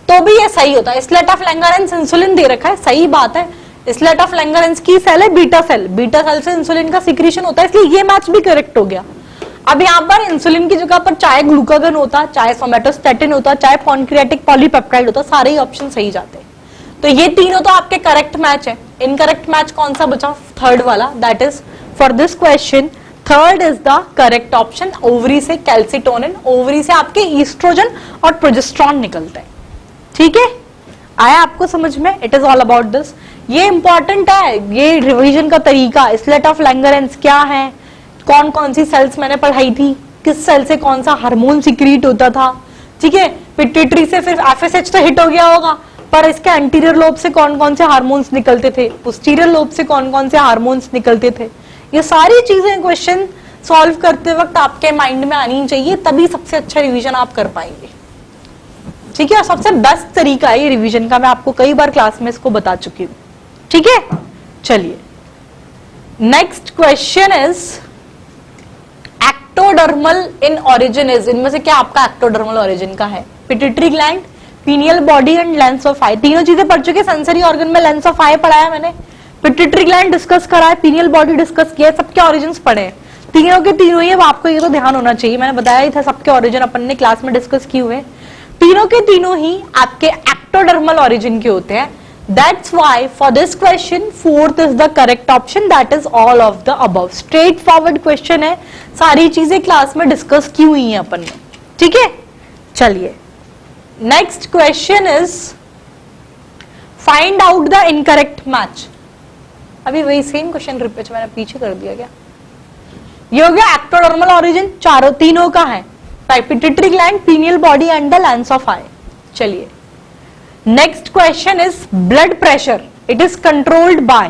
तो भी ये सही होता है। स्लेट ऑफ लैंगरहैंस इंसुलिन दे रखा है, सही बात है। स्लेट ऑफ लैंगरहैंस की सेल है बीटा सेल, बीटा सेल से इंसुलिन का सिक्रीशन होता है, इसलिए ये मैच भी करेक्ट हो गया। अब यहाँ पर इंसुलिन की जगह पर चाहे ग्लूकागन होता, चाहे सोमेटोस्टेटिन होता, चाहे पैनक्रियाटिक पॉलीपेप्टाइड होता, सारे ही ऑप्शन सही जाते। तो ये तीनों तो आपके करेक्ट मैच है। इनकरेक्ट मैच कौन सा बचा? थर्ड वाला, that is for this question third is the correct option. Ovary से कैल्सिटोनिन, ओवरी से आपके ईस्ट्रोजन और प्रोजेस्टेरोन निकलते हैं, ठीक है। आया आपको समझ में? It is all about this. ये इंपॉर्टेंट है, ये रिवीजन का तरीका। स्लेट ऑफ लैंगरहैंस क्या है, कौन कौन सी सेल्स मैंने पढ़ाई थी, किस सेल से कौन सा हार्मोन सिक्रीट होता था, ठीक है। पिट्यूटरी से फिर एफएसएच तो हिट हो गया होगा, पर इसके एंटीरियर लोब से कौन कौन से हार्मोन्स निकलते थे, पोस्टीरियर लोब से कौन कौन से हार्मोन्स निकलते थे, ये सारी चीजें क्वेश्चन सॉल्व करते वक्त आपके माइंड में आनी चाहिए, तभी सबसे अच्छा रिवीजन आप कर पाएंगे, ठीक है। सबसे बेस्ट तरीका है ये रिवीजन का, मैं आपको कई बार क्लास में इसको बता चुकी हूं, ठीक है। चलिए next question is ectodermal in origin is, इनमें से क्या आपका एक्टोडर्मल ऑरिजिन का है? Pituitary gland, pineal body and lens of eye, तीनों चीजें पढ़ चुके। सेंसरी ऑर्गन में लेंस ऑफ आई पढ़ाया मैंने, पिट्यूटरी ग्लैंड डिस्कस करा है, पीनियल बॉडी डिस्कस किया है, सबके ऑरिजिन्स पढ़े हैं, तीनों के तीनों ही। अब आपको ये तो ध्यान होना चाहिए, मैंने बताया ही था सबके ऑरिजिन अपन ने क्लास में डिस्कस किए हुए, तीनों के तीनों ही आपके एक्टोडर्मल ऑरिजिन के होते हैं। That's why for this question fourth is the correct option, that is all of the above. Straight forward question है, सारी चीजें क्लास में डिस्कस की हुई हैं अपन ने, ठीक है। चलिए next question is find out the incorrect match. अभी वही सेम क्वेश्चन रिपीट मैंने पीछे कर दिया क्या? ये हो गया एक्टोडर्मल ऑरिजिन, चारों तीनों का है, pituitary gland, pineal body and the lens of eye. चलिए next question is blood pressure, it is controlled by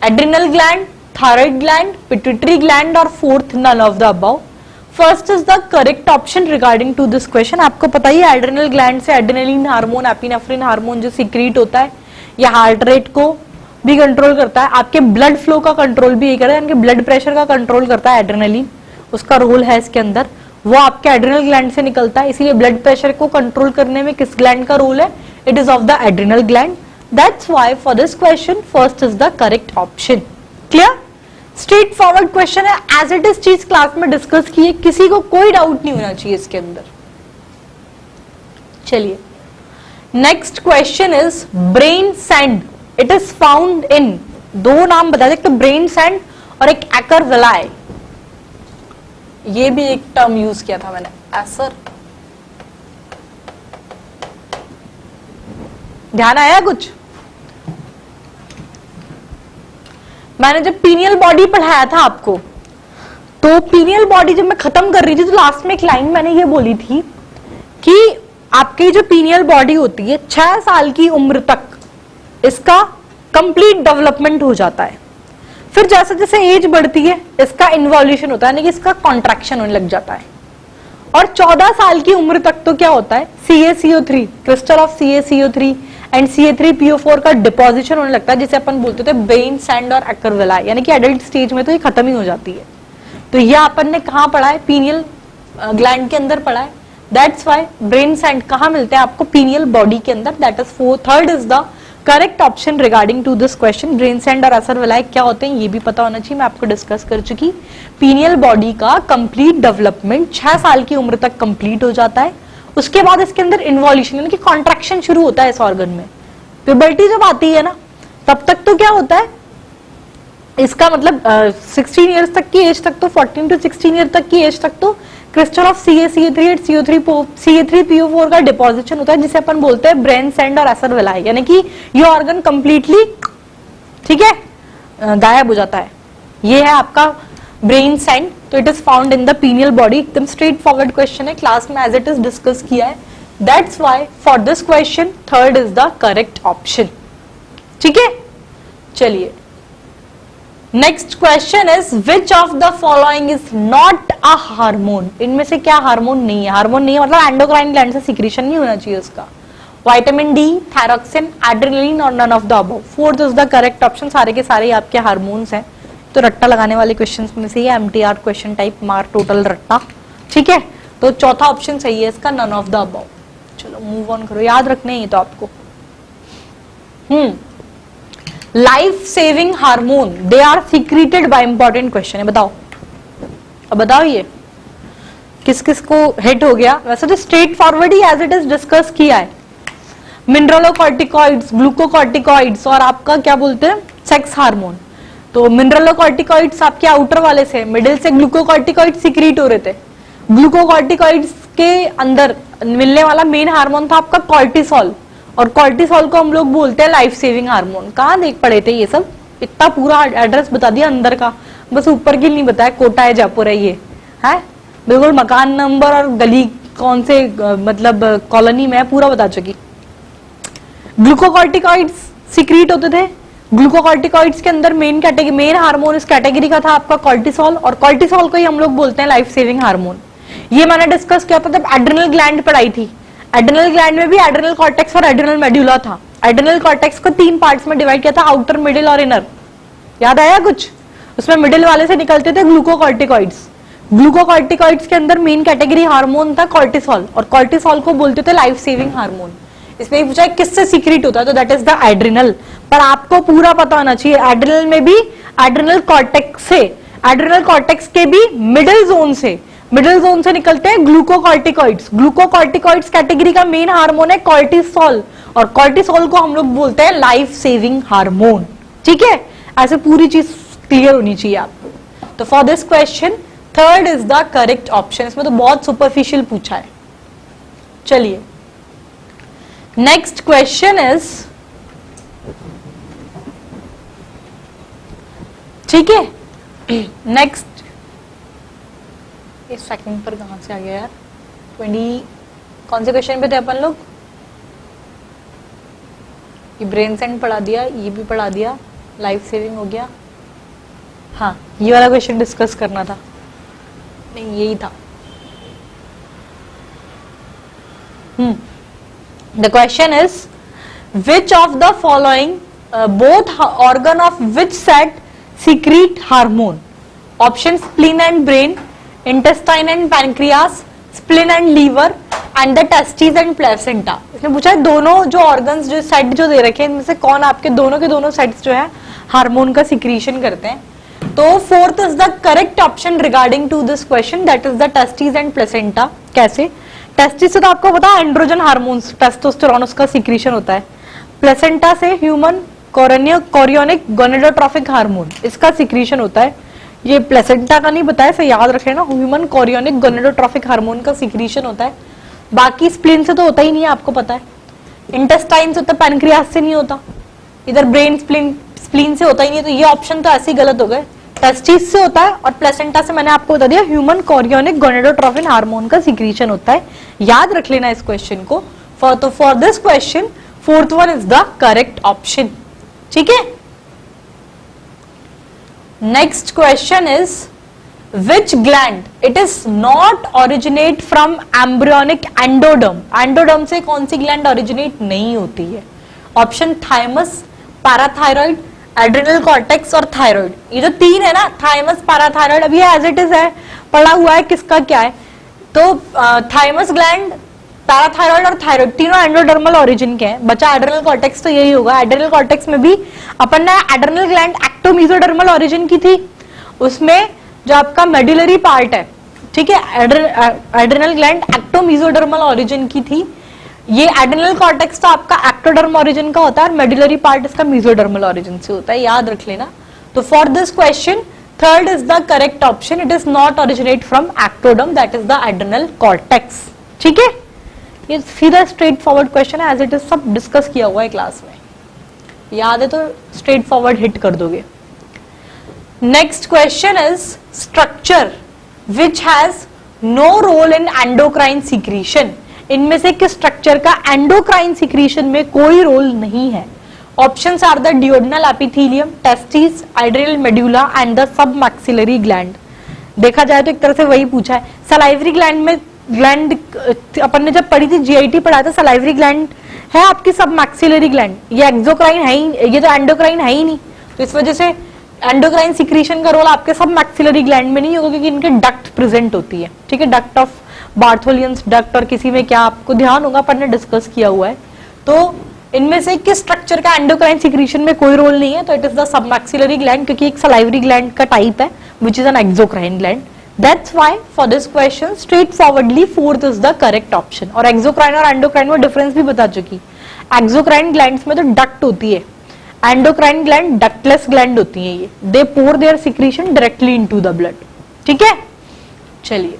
adrenal gland, thyroid gland, pituitary gland और fourth none of the above. First is the correct option regarding to this question. आपको पता ही है एड्रेनल ग्लैंड से एड्रेनलिन हार्मोन, एपिनेफ्रिन हार्मोन जो सीक्रेट होता है, ये हार्ट रेट को भी कंट्रोल करता है, आपके ब्लड फ्लो का कंट्रोल भी करता है, यानी कि ब्लड प्रेशर का कंट्रोल करता है एड्रेनलिन, उसका रोल है इसके अंदर, वो आपके एड्रेनल ग्लैंड से निकलता है। इसीलिए ब्लड प्रेशर को कंट्रोल करने में किस ग्लैंड का रोल है? It is of the adrenal gland. That's why for this question first is the correct option. Clear? Straight forward question है, एज इट इज चीज क्लास में डिस्कस की है, किसी को कोई डाउट नहीं होना चाहिए इसके अंदर। चलिए next question is brain sand, it is found इन, दो नाम बता दे, ब्रेन सैंड और एक एकर विलाय, ये भी एक टर्म यूज किया था मैंने, एसर, ध्यान आया कुछ? मैंने जब पीनियल बॉडी पढ़ाया था आपको, तो पीनियल बॉडी जब मैं खत्म कर रही थी तो लास्ट में एक लाइन मैंने ये बोली थी कि आपकी जो पीनियल बॉडी होती है 6 साल की उम्र तक इसका कंप्लीट डेवलपमेंट हो जाता है। फिर जैसे जैसे एज बढ़ती है इसका इन्वॉल्यूशन होता है, यानी कि इसका कॉन्ट्रैक्शन होने लग जाता है। और 14 साल की उम्र तक तो क्या होता है, CaCO3, crystal of CaCO3 and CA3PO4 का डिपोजिशन होने लगता है, जिसे अपन बोलते थे ब्रेन सैंड और एकर विलाय, यानी कि एडल्ट स्टेज में तो ये खत्म ही हो जाती है। तो ये अपन ने कहाँ पढ़ा है? पीनियल ग्लैंड के अंदर पढ़ा है। दैट्स व्हाई ब्रेन सैंड कहाँ मिलते हैं आपको? पीनियल बॉडी के अंदर। That is third is the correct option regarding to this question. Brain sand और एकर विलाय क्या होते हैं ये भी पता होना चाहिए, मैं आपको डिस्कस कर चुकी। पीनियल बॉडी का कंप्लीट डेवलपमेंट 6 साल की उम्र तक कंप्लीट हो जाता है। उसके बाद इसके अंदर इन्वॉल्यूशन यानी कि कॉन्ट्रैक्शन शुरू होता है इस ऑर्गन में। प्यूबर्टी जब आती है ना, तब तक तो क्या होता है, इसका मतलब 16 ईयर्स तक की एज तक तो, 14 to 16 ईयर तक की एज तक तो क्रिस्टल ऑफ CaCO3 और CA3PO4 का डिपोजिशन होता है, जिसे अपन बोलते हैं ब्रेन सैंड और एकर विलाय, यानी कि ये ऑर्गन कंप्लीटली, ठीक है, गायब हो जाता है। ये है आपका ब्रेन सैंड। तो it is found in the pineal body. एकदम स्ट्रेट फॉरवर्ड क्वेश्चन है, क्लास में एज इट इज डिस्कस किया है। That's why for this question third is the correct option. ठीक है, चलिए next question is which of the following is not a hormone. इनमें से क्या हार्मोन नहीं है? हार्मोन नहीं है मतलब एंडोक्राइन ग्लैंड से सिक्रीशन नहीं होना चाहिए उसका। विटामिन डी, थायरॉक्सिन, एड्रेनलिन और none of the above. Fourth is the correct option. सारे के सारे आपके हार्मोन्स हैं। तो रट्टा लगाने वाले क्वेश्चंस में से ये MTR क्वेश्चन टाइप, मार टोटल रट्टा। ठीक है, तो चौथा ऑप्शन सही है इसका, नन ऑफ द अबव। चलो मूव ऑन करो, याद रखने ही तो आपको। Life saving hormone they are secreted by, important question है, बताओ। अब बताओ ये किस किस को हिट हो गया? वैसे तो स्ट्रेट फॉरवर्ड ही एज इट इज डिस्कस किया है। मिनरलोकॉर्टिकॉइड्स, ग्लूकोकॉर्टिकॉइड्स और आपका क्या बोलते हैं, सेक्स हार्मोन। तो मिनरलोकॉर्टिकॉइड्स आपके आउटर वाले से, मिडिल से ग्लूकोकॉर्टिकॉइड सीक्रेट हो रहे थे। ग्लूकोकॉर्टिकॉइड्स के अंदर मिलने वाला मेन हार्मोन था आपका कॉर्टिसोल, और कॉर्टिसोल को हम लोग बोलते हैं लाइफ सेविंग हार्मोन। कहाँ देख पड़े थे ये सब? इतना पूरा एड्रेस बता दिया अंदर का, बस ऊपर की नहीं बताया। कोटा है, जयपुर है, ये है बिल्कुल मकान नंबर और गली कौन से मतलब कॉलोनी में है पूरा बता चुकी। ग्लूकोकॉर्टिकॉइड्स सीक्रेट होते थे। ग्लूकोकॉर्टिकॉइड्स के अंदर मेन हार्मोन इस कैटेगरी का था आपका कॉर्टिसोल, और कॉर्टिसोल को ही हम लोग बोलते हैं लाइफ सेविंग हार्मोन। ये मैंने डिस्कस किया था जब एड्रेनल ग्लैंड पढ़ाई थी। एड्रेनल ग्लैंड में भी एड्रेनल कॉर्टेक्स और एड्रेनल मेड्यूला था। एड्रेनल कॉर्टेक्स को 3 पार्ट्स में डिवाइड किया था, आउटर, मिडिल और इनर। याद आया कुछ? उसमें मिडिल वाले से निकलते थे ग्लूकोकॉर्टिकॉइड्स। ग्लूकोकॉर्टिकॉइड्स के अंदर मेन कैटेगरी हार्मोन था कॉर्टिसोल, और कॉर्टिसोल को बोलते थे लाइफ सेविंग हार्मोन। इसमें पूछा किससे सीक्रेट होता है, तो दैट इज द एड्रेनल। पर आपको पूरा पता होना चाहिए, एड्रेनल में भी एड्रेनल कॉर्टेक्स से, एड्रेनल कॉर्टेक्स के भी मिडिल जोन से, मिडिल जोन से निकलते हैं ग्लूकोकॉर्टिकॉइड्स। ग्लूकोकॉर्टिकॉइड्स कैटेगरी का मेन हार्मोन है कॉर्टिसोल, और कॉर्टिसोल को हम लोग बोलते हैं लाइफ सेविंग हार्मोन। ठीक है, ऐसे पूरी चीज क्लियर होनी चाहिए आपको। तो for this question third is the correct option. इसमें तो बहुत सुपरफिशियल पूछा है। चलिए नेक्स्ट क्वेश्चन इज, ठीक है, नेक्स्ट इस सेकंड पर कहां से आ गया यार? 20 कौन से क्वेश्चन पे थे अपन लोग? ये ब्रेन सेंड पढ़ा दिया, ये भी पढ़ा दिया, लाइफ सेविंग हो गया। हाँ, ये वाला क्वेश्चन डिस्कस करना था, नहीं यही था। The question is which of the following both organ of which set secrete hormone? Option spleen and brain, intestine and pancreas, spleen and liver and the testis and placenta. इसने पूछा है दोनों जो ऑर्गन्स जो सेट जो दे रखे हैं इनमें से कौन आपके दोनों के दोनों सेट्स जो है हार्मोन का सिक्रीशन करते हैं। तो fourth is the correct option regarding to this question, that is the testis and placenta. कैसे? टेस्टिस से तो आपको पता है एंड्रोजन हार्मोन्स टेस्टोस्टेरोन उसका सिक्रीशन होता है। प्लेसेंटा से ह्यूमन कोरियोनिक गोनेडोट्रोफिक हार्मोन इसका सिक्रीशन होता है। ये प्लेसेंटा का नहीं बताया, इसे याद रख लेना, ह्यूमन कोरियोनिक गोनेडोट्रोफिक हार्मोन का सिक्रीशन होता है। बाकी स्प्लीन से तो होता ही नहीं है, आपको पता है। इंटेस्टाइन से होता है, पैनक्रियास से नहीं होता, इधर ब्रेन स्प्लीन से होता ही नहीं है, तो ये ऑप्शन तो ऐसे ही गलत हो गए। टेस्टिस से होता है और प्लेसेंटा से मैंने आपको बता दिया ह्यूमन कोरियोनिक गोनेडोट्रोफिन हार्मोन का सिक्रीशन होता है। याद रख लेना इस क्वेश्चन को। For this question fourth one is the correct option. ठीक है, next question is which gland it is not originate from embryonic endoderm? Endoderm से कौन सी ग्लैंड ओरिजिनेट नहीं होती है? Option thymus, parathyroid, adrenal cortex और थायराइड। ये जो तीन है ना, थाइमस पैराथायरॉइड, अभी एज इट इज है, पढ़ा हुआ है किसका क्या है। तो थाइमस ग्लैंड, पैराथायरॉइड और थायराइड तीनों एंडोडर्मल ओरिजिन के हैं। बचा एड्रिनल कॉर्टेक्स, तो यही होगा। एड्रिनल कॉर्टेक्स में भी अपन ने एड्रिनल ग्लैंड एक्टोमीजोडर्मल ओरिजिन की थी, उसमें जो आपका मेडुलरी पार्ट है, ठीक है, एड्रिनल ग्लैंड एक्टोमीजोडर्मल ओरिजिन की थी। ये एड्रिनल कॉर्टेक्स तो आपका एक्टोडर्म ओरिजिन का होता है और मेडुलरी पार्ट इसका मीजोडर्मल ओरिजिन से होता है, याद रख लेना। तो for this question third is the correct option, it is not originate from ectoderm, that is the adrenal cortex. ठीक है, ये सीधा स्ट्रेट फॉरवर्ड क्वेश्चन है, एज इट इज सब डिस्कस किया हुआ है क्लास में, याद है तो स्ट्रेट फॉरवर्ड हिट कर दोगे। Next question is structure which has no role in endocrine secretion. इनमें से किस स्ट्रक्चर का एंडोक्राइन सिक्रीशन में कोई रोल नहीं है? Options are the duodenal epithelium, testis, adrenal medulla and the sub maxillary gland. देखा जाए तो एक तरह से वही पूछा है। सलाइवरी ग्लैंड में ग्लैंड अपन ने जब पढ़ी थी, जीआईटी पढ़ा था, सलाइवरी ग्लैंड है आपकी सब मैक्सिलरी ग्लैंड, ये एक्सोक्राइन है ही, ये तो एंडोक्राइन है ही नहीं, तो इस वजह से एंडोक्राइन सिक्रीशन का रोल आपके सब मैक्सिलरी ग्लैंड में नहीं होगा, क्योंकि इनके डक्ट प्रेजेंट होती है। ठीक है, डक्ट ऑफ बार्थोलियंस डक्ट, और किसी में क्या आपको ध्यान होगा अपन ने डिस्कस किया हुआ है। तो इनमें से किस स्ट्रक्चर का एंडोक्राइन सिक्रीशन में कोई रोल नहीं है? तो it is the sub maxillary gland, क्योंकि एक सलाइवरी ग्लैंड का टाइप है which is an exocrine gland. That's why for this question straight forwardly fourth is the correct option. और एक्सोक्राइन और एंडोक्राइन में डिफरेंस भी बता चुकी। एक्सोक्राइन ग्लैंड्स में तो डक्ट होती है, एंडोक्राइन ग्लैंड डक्टलेस ग्लैंड होती है, ये they pour their secretion directly into the blood. ठीक है, चलिए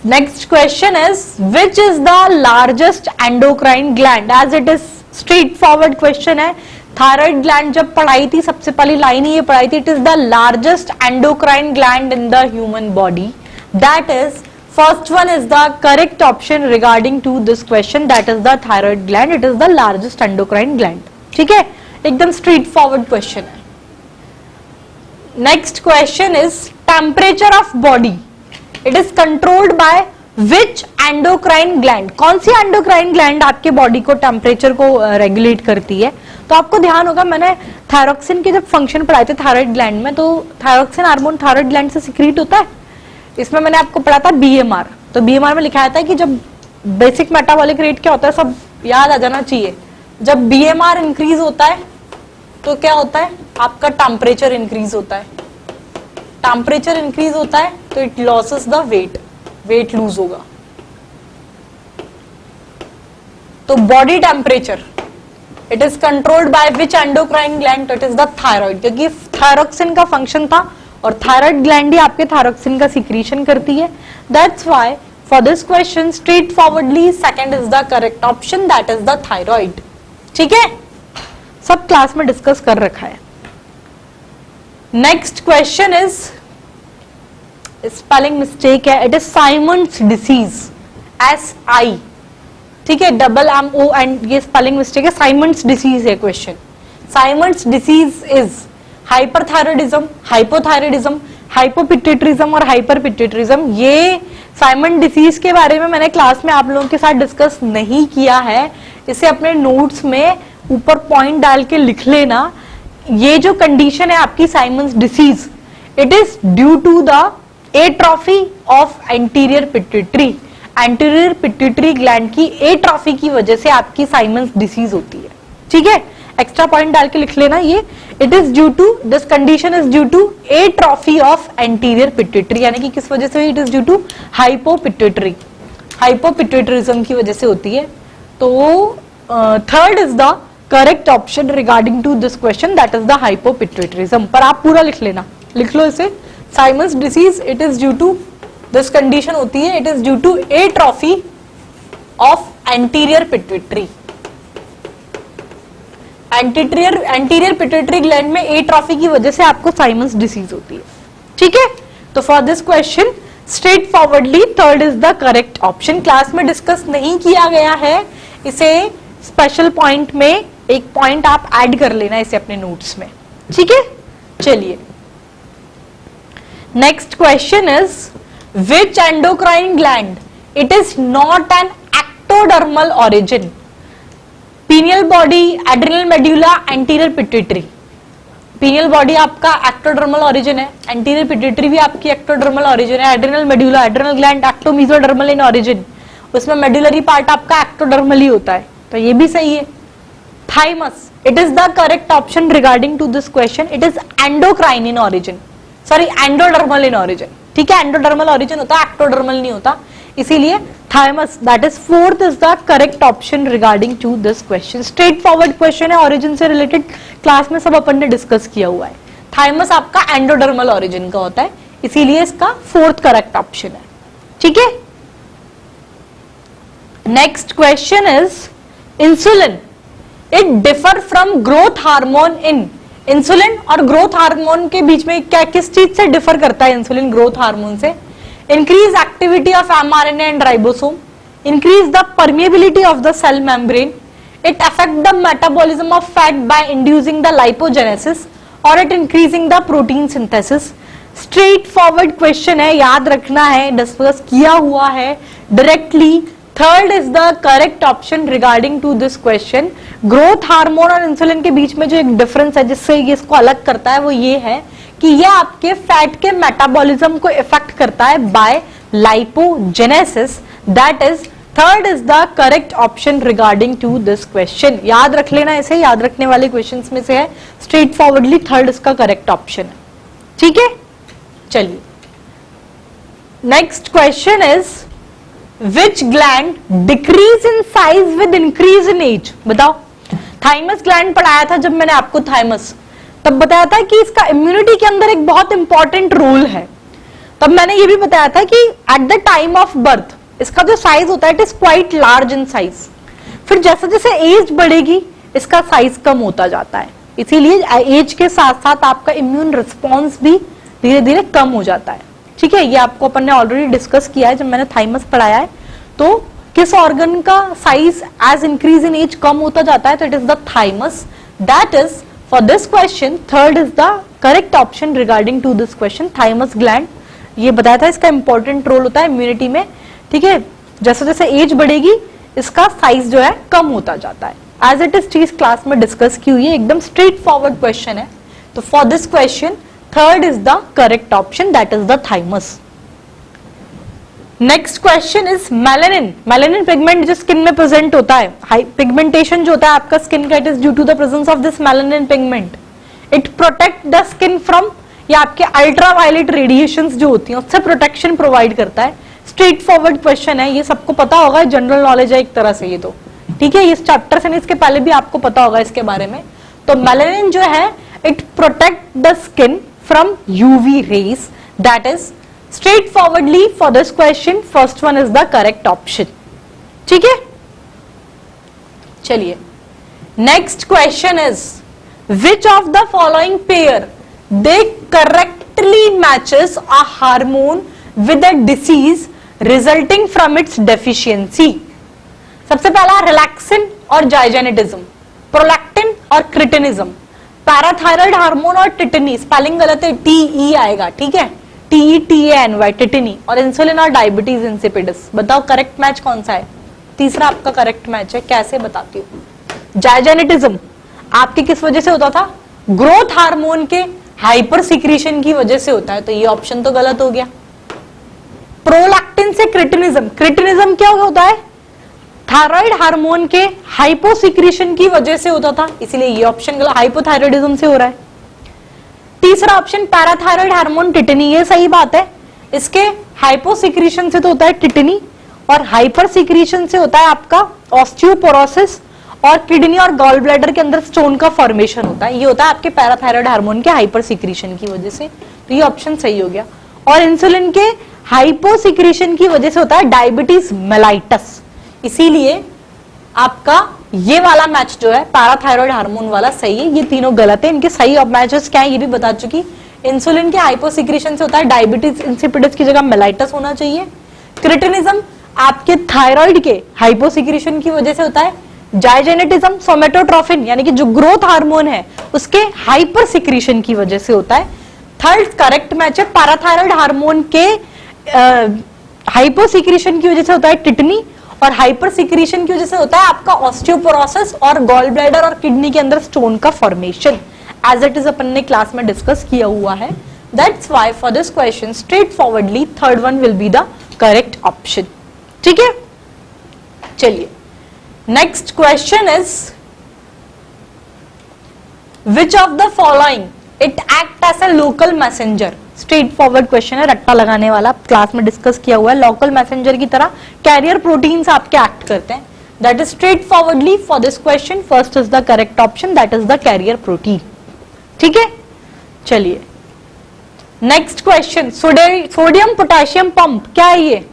next question is which is the largest endocrine gland? As it is straight forward question है। थायराइड ग्लैंड जब पढ़ाई थी, सबसे पहली लाइन ही ये पढ़ाई थी, it is the largest endocrine gland in the human body, that is first one is the correct option regarding to this question, that is the thyroid gland, it is the largest endocrine gland. ठीक है, एकदम straight forward question है। next question is temperature of body, it is controlled by which endocrine gland? कौन सी endocrine gland आपके बॉडी को टेम्परेचर को रेगुलेट करती है? तो आपको ध्यान होगा, मैंने थायरोक्सिन के जब फंक्शन पढ़ाए थे थायराइड ग्लैंड में, तो थायरोक्सिन हार्मोन थायराइड ग्लैंड से सिक्रीट होता है। इसमें मैंने आपको पढ़ा था बीएमआर, तो बीएमआर में लिखा था कि जब बेसिक मेटाबॉलिक रेट क्या होता है, सब याद आ जाना चाहिए। जब बीएमआर इंक्रीज होता है तो क्या होता है, आपका टेम्परेचर इंक्रीज होता है। टेम्परेचर इंक्रीज होता है तो it loses the weight, weight lose होगा। तो body temperature it is controlled by which endocrine gland? It is the thyroid, क्योंकि थायरोक्सिन का फंक्शन था और थायराइड ग्लैंड ही आपके थायरोक्सिन का सिक्रीशन करती है। That's why for this question straight forwardly second is the correct option, that is the thyroid. ठीक है, सब क्लास में डिस्कस कर रखा है। Next question is spelling mistake है, it is Simmonds disease, SI, ठीक है, डबल MO एंड ये स्पेलिंग मिस्टेक है, साइमंड्स डिसीज है क्वेश्चन। Simmonds disease is hyperthyroidism, hypothyroidism, hypopituitarism और हाइपरपिट्यूटरिज्म। ये साइमन डिसीज के बारे में मैंने क्लास में आप लोगों के साथ डिस्कस नहीं किया है, इसे अपने नोट्स में ऊपर पॉइंट डाल के लिख लेना। ये जो कंडीशन है आपकी Simmonds disease, it is due to the atrophy of anterior pituitary. Anterior pituitary gland की एट्रॉफी की वजह से आपकी साइमन्स डिसीज होती है। ठीक है, एक्स्ट्रा पॉइंट डाल के लिख लेना ये, it is due to, this condition is due to atrophy of anterior pituitary, यानी कि किस वजह से? It is due to hypopituitary, hypopituitarism की वजह से होती है। तो third is the correct option regarding to this question, that is the hypopituitarism. पर आप पूरा लिख लेना, लिख लो इसे, Simmonds disease it is due to, this condition होती है it is due to atrophy of anterior pituitary. Anterior pituitary gland में एट्रॉफी की वजह से आपको साइमन्स डिसीज होती है। ठीक है, तो for this question straight forwardly third is the correct option. Class में डिस्कस नहीं किया गया है, इसे स्पेशल पॉइंट में एक पॉइंट आप ऐड कर लेना इसे अपने नोट्स में। ठीक है, चलिए next question is which endocrine gland it is not an ectodermal origin? Pineal body, adrenal medulla, anterior pituitary. Pineal body आपका एक्टोडर्मल ऑरिजिन है, एंटीरियर पिट्यूटरी भी आपकी एक्टोडर्मल ऑरिजिन है, adrenal medulla, adrenal gland ectomesodermal in origin, उसमें मेड्यूलरी पार्ट आपका एक्टोडर्मल ही होता है, तो ये भी सही है। Thymus, it is the correct option regarding to this question, it is endocrine in origin, sorry endodermal in origin. ठीक है, एंडोडर्मल ऑरिजिन होता है, एक्टोडर्मल नहीं होता, इसीलिए thymus that is fourth is the correct option regarding to this question. Straight forward question है, ऑरिजिन से रिलेटेड क्लास में सब अपन ने डिस्कस किया हुआ है। थाइमस आपका एंडोडर्मल ऑरिजिन का होता है, इसीलिए इसका फोर्थ करेक्ट ऑप्शन है। ठीक है, next question is insulin it differ from growth hormone in. Insulin और ग्रोथ हार्मोन के बीच में क्या, किस चीज से डिफर करता है इंसुलिन ग्रोथ हार्मोन से? Increase activity of mRNA and ribosome, increase the permeability of the cell membrane, it affect the metabolism of fat by inducing the lipogenesis or it increasing the protein synthesis। Straight forward question है, याद रखना है, डिस्कस किया हुआ है directly. Third is the correct option regarding to this question. Growth hormone और इंसुलिन के बीच में जो एक डिफरेंस है जिससे ये इसको अलग करता है वो ये है कि ये आपके फैट के मेटाबॉलिज्म को इफेक्ट करता है by lipogenesis. That is third is the correct option regarding to this question. याद रख लेना, इसे याद रखने वाले क्वेश्चंस में से है, स्ट्रेट फॉरवर्डली थर्ड इसका करेक्ट ऑप्शन है। ठीक है, चलिए next question is which gland decrease in size with increase in age? बताओ, थाइमस ग्लैंड पढ़ाया था जब मैंने आपको थाइमस, तब बताया था कि इसका इम्यूनिटी के अंदर एक बहुत इंपॉर्टेंट रोल है। तब मैंने ये भी बताया था कि at the time of birth इसका जो साइज होता है it is quite large in size, फिर जैसे जैसे एज बढ़ेगी इसका साइज कम होता जाता है, इसीलिए एज के साथ साथ आपका इम्यून रिस्पॉन्स भी धीरे धीरे कम हो जाता है। ठीक है, ये आपको अपन ने ऑलरेडी डिस्कस किया है जब मैंने थाइमस पढ़ाया है। तो किस ऑर्गन का size as increase in age कम होता जाता है? तो it is the thymus. That is for this question third is the correct option regarding to this question, thymus gland. ये बताया था इसका इंपॉर्टेंट रोल होता है इम्यूनिटी में। ठीक है, जैसे जैसे एज बढ़ेगी इसका साइज जो है कम होता जाता है। एज इट इज चीज क्लास में डिस्कस की हुई है, एकदम स्ट्रेट फॉरवर्ड क्वेश्चन है। तो for this question third is the correct option, that is the thymus. Next question is melanin. Melanin pigment जो स्किन में प्रेजेंट होता है, हाई पिगमेंटेशन जो होता है आपका स्किन का, it is due to the presence of this melanin pigment. It protect the skin from, या आपके अल्ट्रावायलेट रेडिएशंस जो होती हैं उससे प्रोटेक्शन प्रोवाइड करता है। स्ट्रेट फॉरवर्ड क्वेश्चन है, ये सबको पता होगा, जनरल नॉलेज है एक तरह से ये तो। ठीक है, इस चैप्टर से नहीं, इसके पहले भी आपको पता होगा इसके बारे में। तो मेलानिन जो है it protect the skin from UV rays. That is straight forwardly for this question first one is the correct option. ठीक है, चलिए next question is which of the following pair they correctly matches a hormone with a disease resulting from its deficiency? सबसे पहला रिलैक्सिन और जाइजेनेटिज्म, प्रोलैक्टिन और क्रिटिनिज्म, पैराथायराइड हार्मोन और टिटनी। स्पेलिंग गलत है, टी ई आएगा। ठीक है, TETANY, टिटिनी, और इंसुलिन और डायबिटीज इंसिपिडस। बताओ करेक्ट मैच कौन सा है? तीसरा आपका करेक्ट मैच है। कैसे बताती हूँ? जाइजेनेटिज्म आपके किस वजह से होता था? ग्रोथ हार्मोन के हाइपर सिक्रीशन की वजह से होता है, तो ये ऑप्शन तो गलत हो गया। प्रोलैक्टिन से क्रिटिनिज्म, क्रिटिनिज्म क्या होता है? थायराइड हार्मोन के हाइपोसिक्रीशन की वजह से होता था, इसीलिए ये ऑप्शन गलत, हाइपोथायराइडिज्म से हो रहा है। तीसरा ऑप्शन पैराथायराइड हार्मोन टिटनी, ये सही बात है। इसके हाइपोसिक्रीशन से तो होता है टिटनी, और हाइपर सिक्रीशन से होता है आपका ऑस्टियोपोरोसिस, और किडनी और गॉल ब्लैडर के अंदर स्टोन का फॉर्मेशन होता है। ये होता है आपके पैराथायराइड हार्मोन के हाइपर सिक्रीशन की वजह से, तो ये ऑप्शन सही हो गया। और इंसुलिन के हाइपोसिक्रीशन की वजह से होता है डायबिटीज मेलाइटस, इसीलिए आपका ये वाला मैच जो है पैराथायराइड हार्मोन वाला सही है। ये तीनों गलत है। इनके सही मैचेस क्या है ये भी बता चुकी। इंसुलिन के हाइपोसिक्रीशन से होता है डायबिटीज इंसिपिडस की जगह मेलाइटस होना चाहिए। क्रिटिनिज्म आपके थायराइड के हाइपोसिक्रीशन की वजह से होता है। जाइजेनेटिज्म सोमेटोट्रोफिन यानी कि जो ग्रोथ हार्मोन है उसके हाइपर सिक्रीशन की वजह से होता है। थर्ड करेक्ट मैच है पैराथायराइड हार्मोन के हाइपोसिक्रीशन की वजह से होता है टिटनी, और हाइपर सिक्रीशन की वजह से होता है आपका ऑस्टियोपोरोसिस और गॉल ब्लैडर और किडनी के अंदर स्टोन का फॉर्मेशन, एज इट इज अपन ने क्लास में डिस्कस किया हुआ है। That's why for this question straight forwardly third one will be the correct option. ठीक है, चलिए next question is which of the following it act as a local messenger. Straight forward question है, रट्टा लगाने वाला, क्लास में डिस्कस किया हुआ है। लोकल मैसेंजर की तरह कैरियर प्रोटीन्स आपके एक्ट करते हैं। That is straight forwardly for this question first is the correct option, that is the carrier protein. ठीक है, चलिए next question, sodium potassium pump क्या है ये?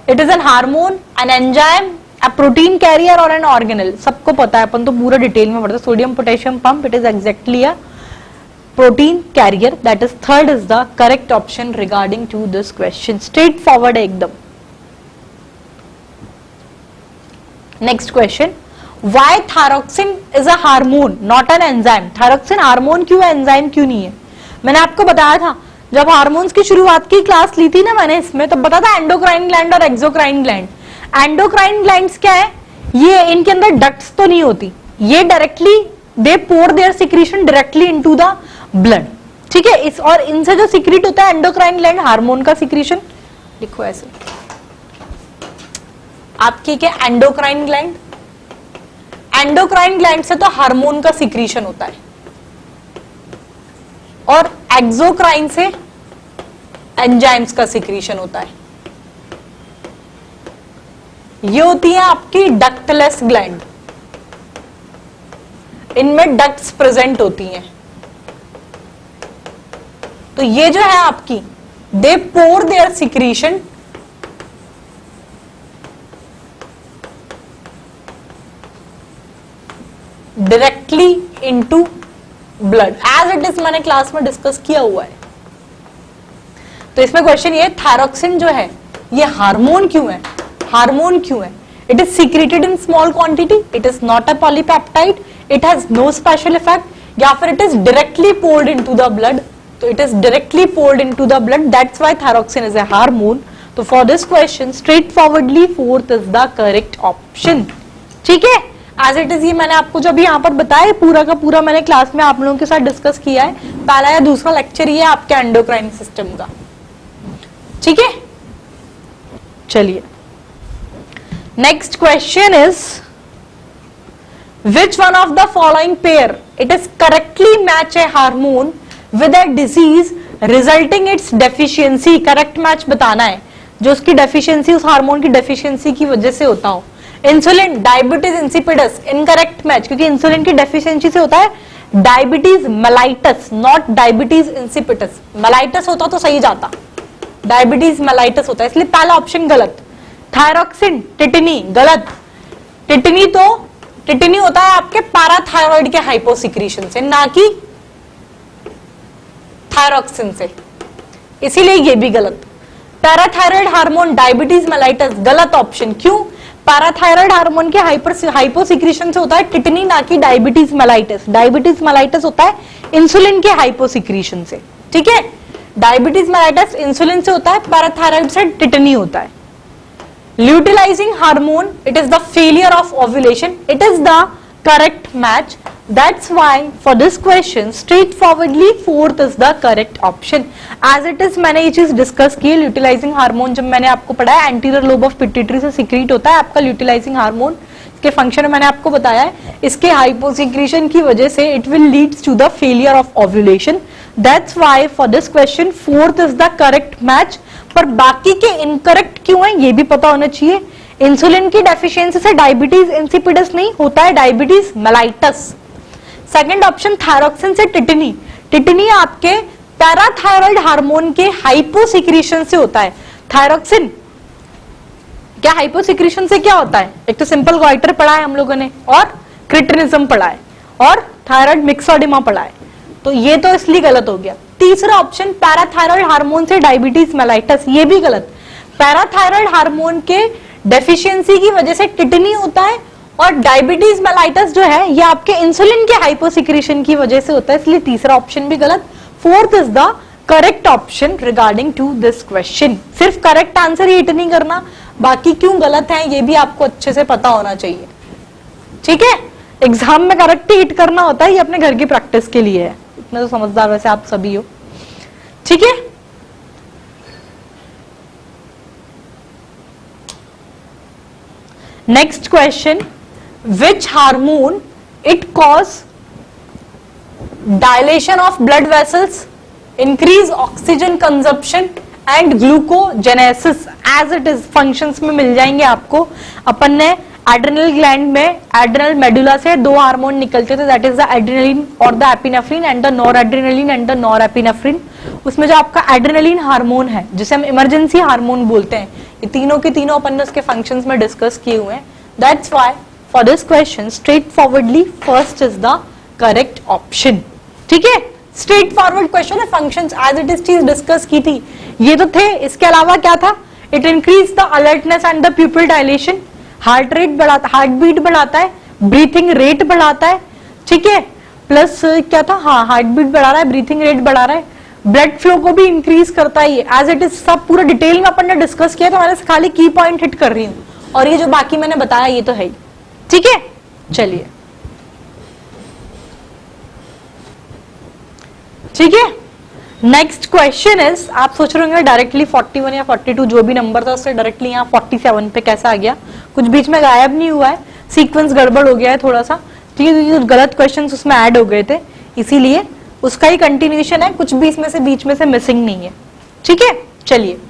It is an hormone, an enzyme, a protein carrier or an organelle। सबको पता है, अपन तो पूरा डिटेल में पढ़ते हैं। Sodium potassium pump, it is exactly a protein carrier. That is third is the correct option regarding to this question. Straight forward है एकदम। Next question, why thyroxine is a hormone not an enzyme. Thyroxine hormone क्यों है, एंजाइम क्यों नहीं है? मैंने आपको बताया था जब हार्मोन्स की शुरुआत की क्लास ली थी ना मैंने, इसमें तो पता था एंडोक्राइन ग्लैंड और एक्सोक्राइन ग्लैंड। एंडोक्राइन ग्लैंड्स क्या है? ये इनके अंदर डक्ट्स तो नहीं होती, ये directly they pour their secretion directly into the blood. ठीक है, इस और इनसे जो सिक्रीट होता है एंडोक्राइन ग्लैंड हार्मोन का सिक्रीशन, लिखो ऐसे आपकी क्या एंडोक्राइन ग्लैंड, एंडोक्राइन ग्लैंड से तो हार्मोन का सिक्रीशन होता है, और एक्सोक्राइन से एंजाइम्स का सिक्रीशन होता है। ये होती है आपकी डक्टलेस ग्लैंड, इनमें डक्ट्स प्रेजेंट होती हैं। तो ये जो है आपकी they pour their secretion directly into blood, as it is मैंने क्लास में डिस्कस किया हुआ है। तो इसमें क्वेश्चन ये थायरोक्सिन जो है ये हार्मोन क्यों है? हार्मोन क्यों है? It is secreted in small quantity, it is not a polypeptide, it has no special effect, या फिर it is directly poured into the blood. तो it is directly poured into the blood, that's why thyroxine is a hormone. तो for this question straight forwardly fourth is the correct option. ठीक है, एज इट इज ये मैंने आपको जब यहां पर बताया पूरा का पूरा मैंने क्लास में आप लोगों के साथ डिस्कस किया है। पहला या दूसरा लेक्चर ये आपके एंडोक्राइन सिस्टम का। ठीक है, चलिए next question is which one of the following pair it is correctly match a hormone with a disease resulting its deficiency। Correct match बताना है जो उसकी डेफिशिएंसी, उस हार्मोन की डेफिशिएंसी की वजह से होता हो। Insulin, diabetes insipidus, incorrect match, क्योंकि इंसुलिन की डेफिशिएंसी से होता है diabetes mellitus, not diabetes insipidus. Mellitus होता तो सही जाता, डायबिटीज मेलाइटस होता है, इसलिए पहला ऑप्शन गलत। थायरोक्सिन टिटनी गलत, टिटनी होता है आपके पैराथायरॉइड के हाइपोसिक्रीशन से, ना कि थायरोक्सिन से, इसीलिए ये भी गलत। पैराथायरॉइड हार्मोन डायबिटीज मेलाइटस गलत ऑप्शन। क्यों? पैराथायरॉइड हार्मोन के हाइपोसिक्रीशन से होता है टिटनी, ना कि डायबिटीज मेलाइटस। डायबिटीज मेलाइटस होता है इंसुलिन के हाइपोसिक्रीशन से। ठीक है, डायबिटीज मेलाइटस इंसुलिन से होता है, पैराथायराइड से टिटनी होता है. Luteinizing hormone, it is the failure of ovulation, it is the correct match. That's why for this question straightforwardly fourth is the correct option. As it is मैंने ये चीज डिस्कस की. ल्यूटिलाइजिंग हार्मोन जब मैंने आपको पढ़ाया एंटीरियर लोब ऑफ पिट्यूटरी से सीक्रेट होता है आपका ल्यूटिलाइजिंग हार्मोन. इसके फंक्शन मैंने आपको बताया है. इसके हाइपोसिक्रीशन की वजह से it will leads to the failure of ovulation. That's why for this question fourth is the correct match. पर बाकी के इनकरेक्ट क्यों है ये भी पता होना चाहिए. इंसुलिन की डेफिशिएंसी से डायबिटीज इंसिपिडस नहीं होता है, diabetes mellitus. Second option thyroxine से टिटनी. टिटनी आपके पैराथायराइड हार्मोन के हाइपोसिक्रीशन से होता है. थायरोक्सिन क्या हाइपोसिक्रीशन से क्या होता है? एक तो सिंपल गॉइटर पढ़ा है हम लोगों ने और क्रिटिनिज्म पढ़ा है और थायराइड मिक्सोडिमा पढ़ा है. तो ये तो इसलिए गलत हो गया. तीसरा ऑप्शन पैराथायराइड हार्मोन से डायबिटीज मेलाइटस, ये भी गलत. पैराथायराइड हार्मोन के डेफिशिएंसी की वजह से टिटनी होता है और डायबिटीज मेलाइटस जो है ये आपके इंसुलिन के हाइपोसिक्रीशन की वजह से होता है, इसलिए तीसरा ऑप्शन भी गलत. Fourth is the correct option regarding to this question. सिर्फ करेक्ट आंसर हिट नहीं करना, बाकी क्यों गलत है ये भी आपको अच्छे से पता होना चाहिए. ठीक है, एग्जाम में करेक्ट हिट करना होता है, ये अपने घर की प्रैक्टिस के लिए है. इतने तो समझदार वैसे आप सभी हो. ठीक है, next question. Which hormone it cause dilation of blood vessels, increase oxygen consumption and glucogenesis as it is. functions में मिल जाएंगे आपको. अपन ने एड्रेनल ग्लैंड में एड्रेनल मेडुला से दो हार्मोन निकलते थे, दैट इज द एड्रेनलिन और the epinephrine and the noradrenaline and the norepinephrine. उसमें जो आपका एड्रेनलिन हार्मोन है जिसे हम इमरजेंसी हार्मोन बोलते हैं, ये तीनों के तीनों अपन ने उसके फंक्शंस में डिस्कस किए हुए हैं. That's why for this question straightforwardly first is the correct option. ठीक है, स्ट्रेट फॉरवर्ड क्वेश्चन है. फंक्शंस एज इट इज चीज डिस्कस की थी, ये तो थे. इसके अलावा क्या था? It increase the alertness and the प्यूपिल dilation, heart rate बढ़ाता, हार्ट बीट बढ़ाता है, ब्रीथिंग रेट बढ़ाता है. ठीक है, प्लस क्या था? हाँ, हार्ट बीट बढ़ा रहा है, ब्रीथिंग रेट बढ़ा रहा है, ब्लड फ्लो को भी इंक्रीज करता है. एज इट इज सब पूरा डिटेल में अपन ने डिस्कस किया, तो मैंने खाली की पॉइंट हिट कर रही हूँ और ये जो बाकी मैंने बताया ये तो है ही. ठीक है, चलिए. ठीक है, नेक्स्ट क्वेश्चन इज, आप सोच रहे होंगे डायरेक्टली 41 या 42 जो भी नंबर था उससे डायरेक्टली यहाँ 47 पे कैसा आ गया. कुछ बीच में गायब नहीं हुआ है, सीक्वेंस गड़बड़ हो गया है थोड़ा सा. ठीक है, गलत क्वेश्चंस उसमें ऐड हो गए थे, इसीलिए उसका ही कंटिन्यूएशन है, कुछ भी इसमें से बीच में से मिसिंग नहीं है. ठीक है, चलिए.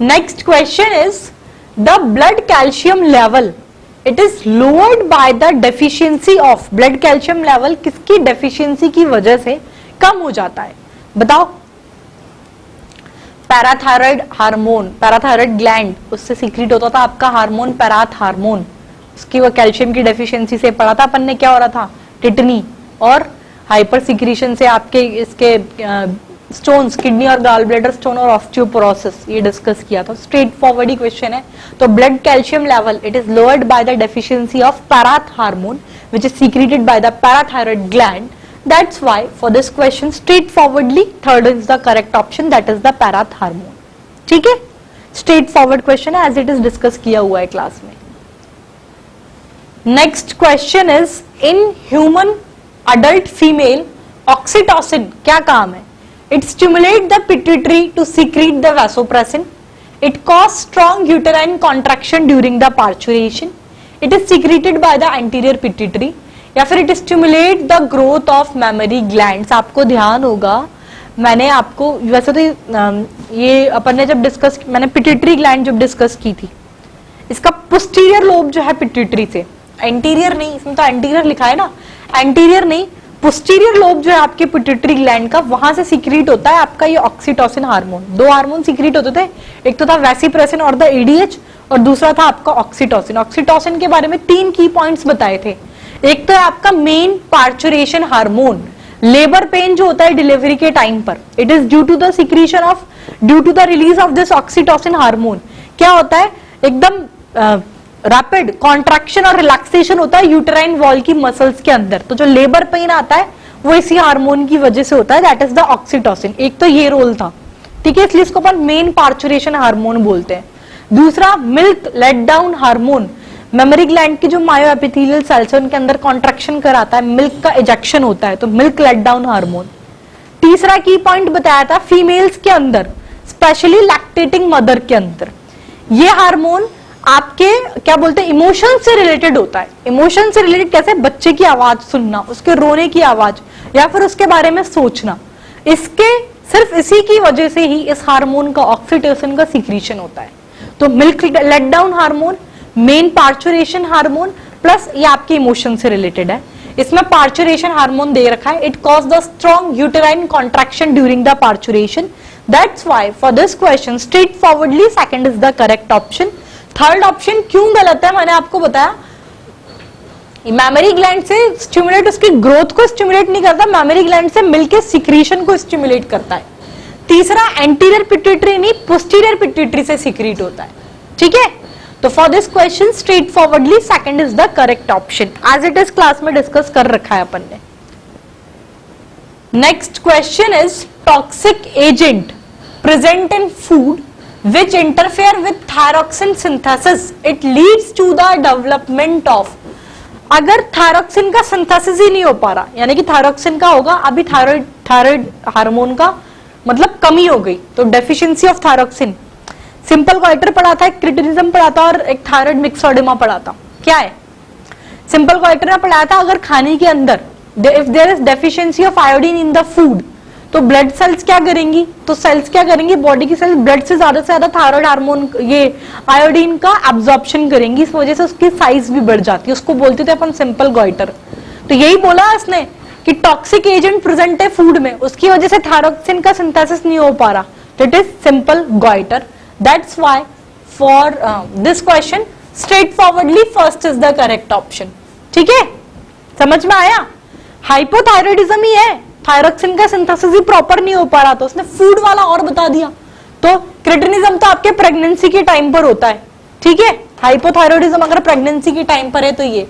Next question is the blood calcium level it is lowered by the deficiency of. Blood calcium level किसकी डेफिशिएंसी की वजह से कम हो जाता है? बताओ. पैराथायराइड हार्मोन, पैराथायराइड ग्लैंड, उससे सीक्रेट होता था आपका हार्मोन पैराथ हार्मोन. उसकी वो कैल्शियम की डेफिशिएंसी से पढ़ा था अपन ने, क्या हो रहा था? टिटनी और हाइपर सीक्रेशन से आपके इसके स्टोन्स, किडनी और गाल ब्लैडर स्टोन और ऑस्टियोपोरोसिस, ये डिस्कस किया था. स्ट्रेट फॉरवर्ड ही क्वेश्चन है. तो blood calcium level it is lowered by the deficiency of पैराथ hormone which is secreted by the parathyroid gland. That's why for this question straight forwardly third is the correct option, that is the पैराथ hormone. ठीक है, स्ट्रेट फॉरवर्ड क्वेश्चन है, एज इट इज डिस्कस किया हुआ है क्लास में. Next question is in human adult female oxytocin क्या काम है? It stimulates the pituitary to secrete the vasopressin. It causes strong uterine contraction during the parturition. It is secreted by the anterior pituitary. या फिर it stimulates the growth of mammary glands. आपको ध्यान होगा, मैंने आपको वैसे तो ये अपन ने जब डिस्कस, मैंने पिट्यूटरी ग्लैंड जब डिस्कस की थी, इसका पोस्टीरियर लोब जो है पिट्यूटरी से, एंटीरियर नहीं, इसमें तो एंटीरियर लिखा है ना, एंटीरियर नहीं, पोस्टीरियर लोब जो है आपके पिट्यूटरी ग्लैंड का, वहां से सीक्रेट होता है आपका ये ऑक्सीटोसिन हार्मोन. दो हार्मोन सीक्रेट होते थे, एक तो था वैसिप्रेसिन और द एडीएच, और दूसरा था आपका ऑक्सीटोसिन. ऑक्सीटोसिन के बारे में 3 की पॉइंट्स बताए थे. एक तो है आपका main parturition hormone. Labour pain जो होता है डिलीवरी के टाइम पर, it is due to the secretion of, due to the release of this oxytocin hormone. क्या होता है? एकदम रैपिड कॉन्ट्रैक्शन और रिलैक्सेशन होता है यूटेराइन वॉल की मसल्स के अंदर. तो जो लेबर पेन आता है वो इसी हार्मोन की वजह से होता है, दैट इज द ऑक्सीटोसिन. एक तो ये रोल था. ठीक है, इसलिए इसको अपन मेन पार्चुरेशन हार्मोन बोलते हैं। दूसरा milk let down hormone, mammary gland की जो मायो एपिथेलियल सेल्स है उनके अंदर कॉन्ट्रैक्शन कराता है, मिल्क का इजेक्शन होता है, तो मिल्क लेट डाउन हार्मोन। तीसरा की पॉइंट बताया था फीमेल्स के अंदर, स्पेशली लैक्टेटिंग मदर के अंदर, ये हार्मोन आपके क्या बोलते हैं इमोशन से रिलेटेड होता है। इमोशन से रिलेटेड कैसे? बच्चे की आवाज सुनना, उसके रोने की आवाज या फिर उसके बारे में सोचना, इसके सिर्फ इसी की वजह से ही इस हार्मोन का ऑक्सीटोसिन का सीक्रेशन होता है। तो milk let down hormone, main parturition hormone, plus ये आपके इमोशन से रिलेटेड है। इसमें पार्चुरेशन हार्मोन दे रखा है, it cause the strong uterine contraction during the parturition, that's why for this question straight forwardly second is the correct option. Third option क्यों गलत है मैंने आपको बताया, मेमोरी ग्लैंड से स्टिमुलेट उसकी ग्रोथ को स्टिमुलेट नहीं करता, मेमोरी ग्लैंड से मिल्क के सिक्रीशन को स्टिमुलेट करता है। तीसरा एंटीरियर पिट्यूटरी नहीं पोस्टीरियर पिट्यूटरी से सिक्रीट होता है। ठीक है, तो for this question straight forwardly second is the correct option, as it is class में डिस्कस कर रखा है अपन ने। Next question is toxic agent present in food which interfere with thyroxine synthesis, it leads to the development of। अगर थायरोक्सिन का सिंथेसिस ही नहीं हो पा रहा, यानी कि थायरोक्सिन का होगा अभी थायराइड हार्मोन का मतलब कमी हो गई, तो deficiency of thyroxine. Simple quieter पढ़ा था, एक क्रिटिनिज्म पढ़ा था और एक थायराइड मिक्सोडेमा पढ़ा था। क्या है? सिंपल क्वाइटर में पढ़ाया था अगर खाने के अंदर if there is deficiency of iodine in the food, तो ब्लड सेल्स क्या करेंगी, तो सेल्स क्या करेंगी, बॉडी की सेल्स ब्लड से ज्यादा थायराइड हार्मोन ये आयोडीन का एब्जॉर्प्शन करेंगी, इस वजह से उसकी साइज भी बढ़ जाती है, उसको बोलते थे अपन सिंपल गॉइटर। तो यही बोला इसने कि टॉक्सिक एजेंट प्रेजेंट है फूड में, उसकी वजह से थायरोक्सिन का सिंथेसिस नहीं हो पा रहा, तो it is simple goitre. That's why for this question straight forwardly first is the correct option. ठीक है, समझ में आया? हाइपोथायरॉयडिज्म ही है, थायरोक्सिन का सिंथेसिस ही प्रॉपर नहीं हो पा रहा, तो उसने फूड वाला और बता दिया। तो क्रिटिनिज्म तो आपके प्रेगनेंसी के टाइम पर होता है। ठीक है, हाइपोथायरॉयडिज्म अगर प्रेगनेंसी के टाइम पर है तो ये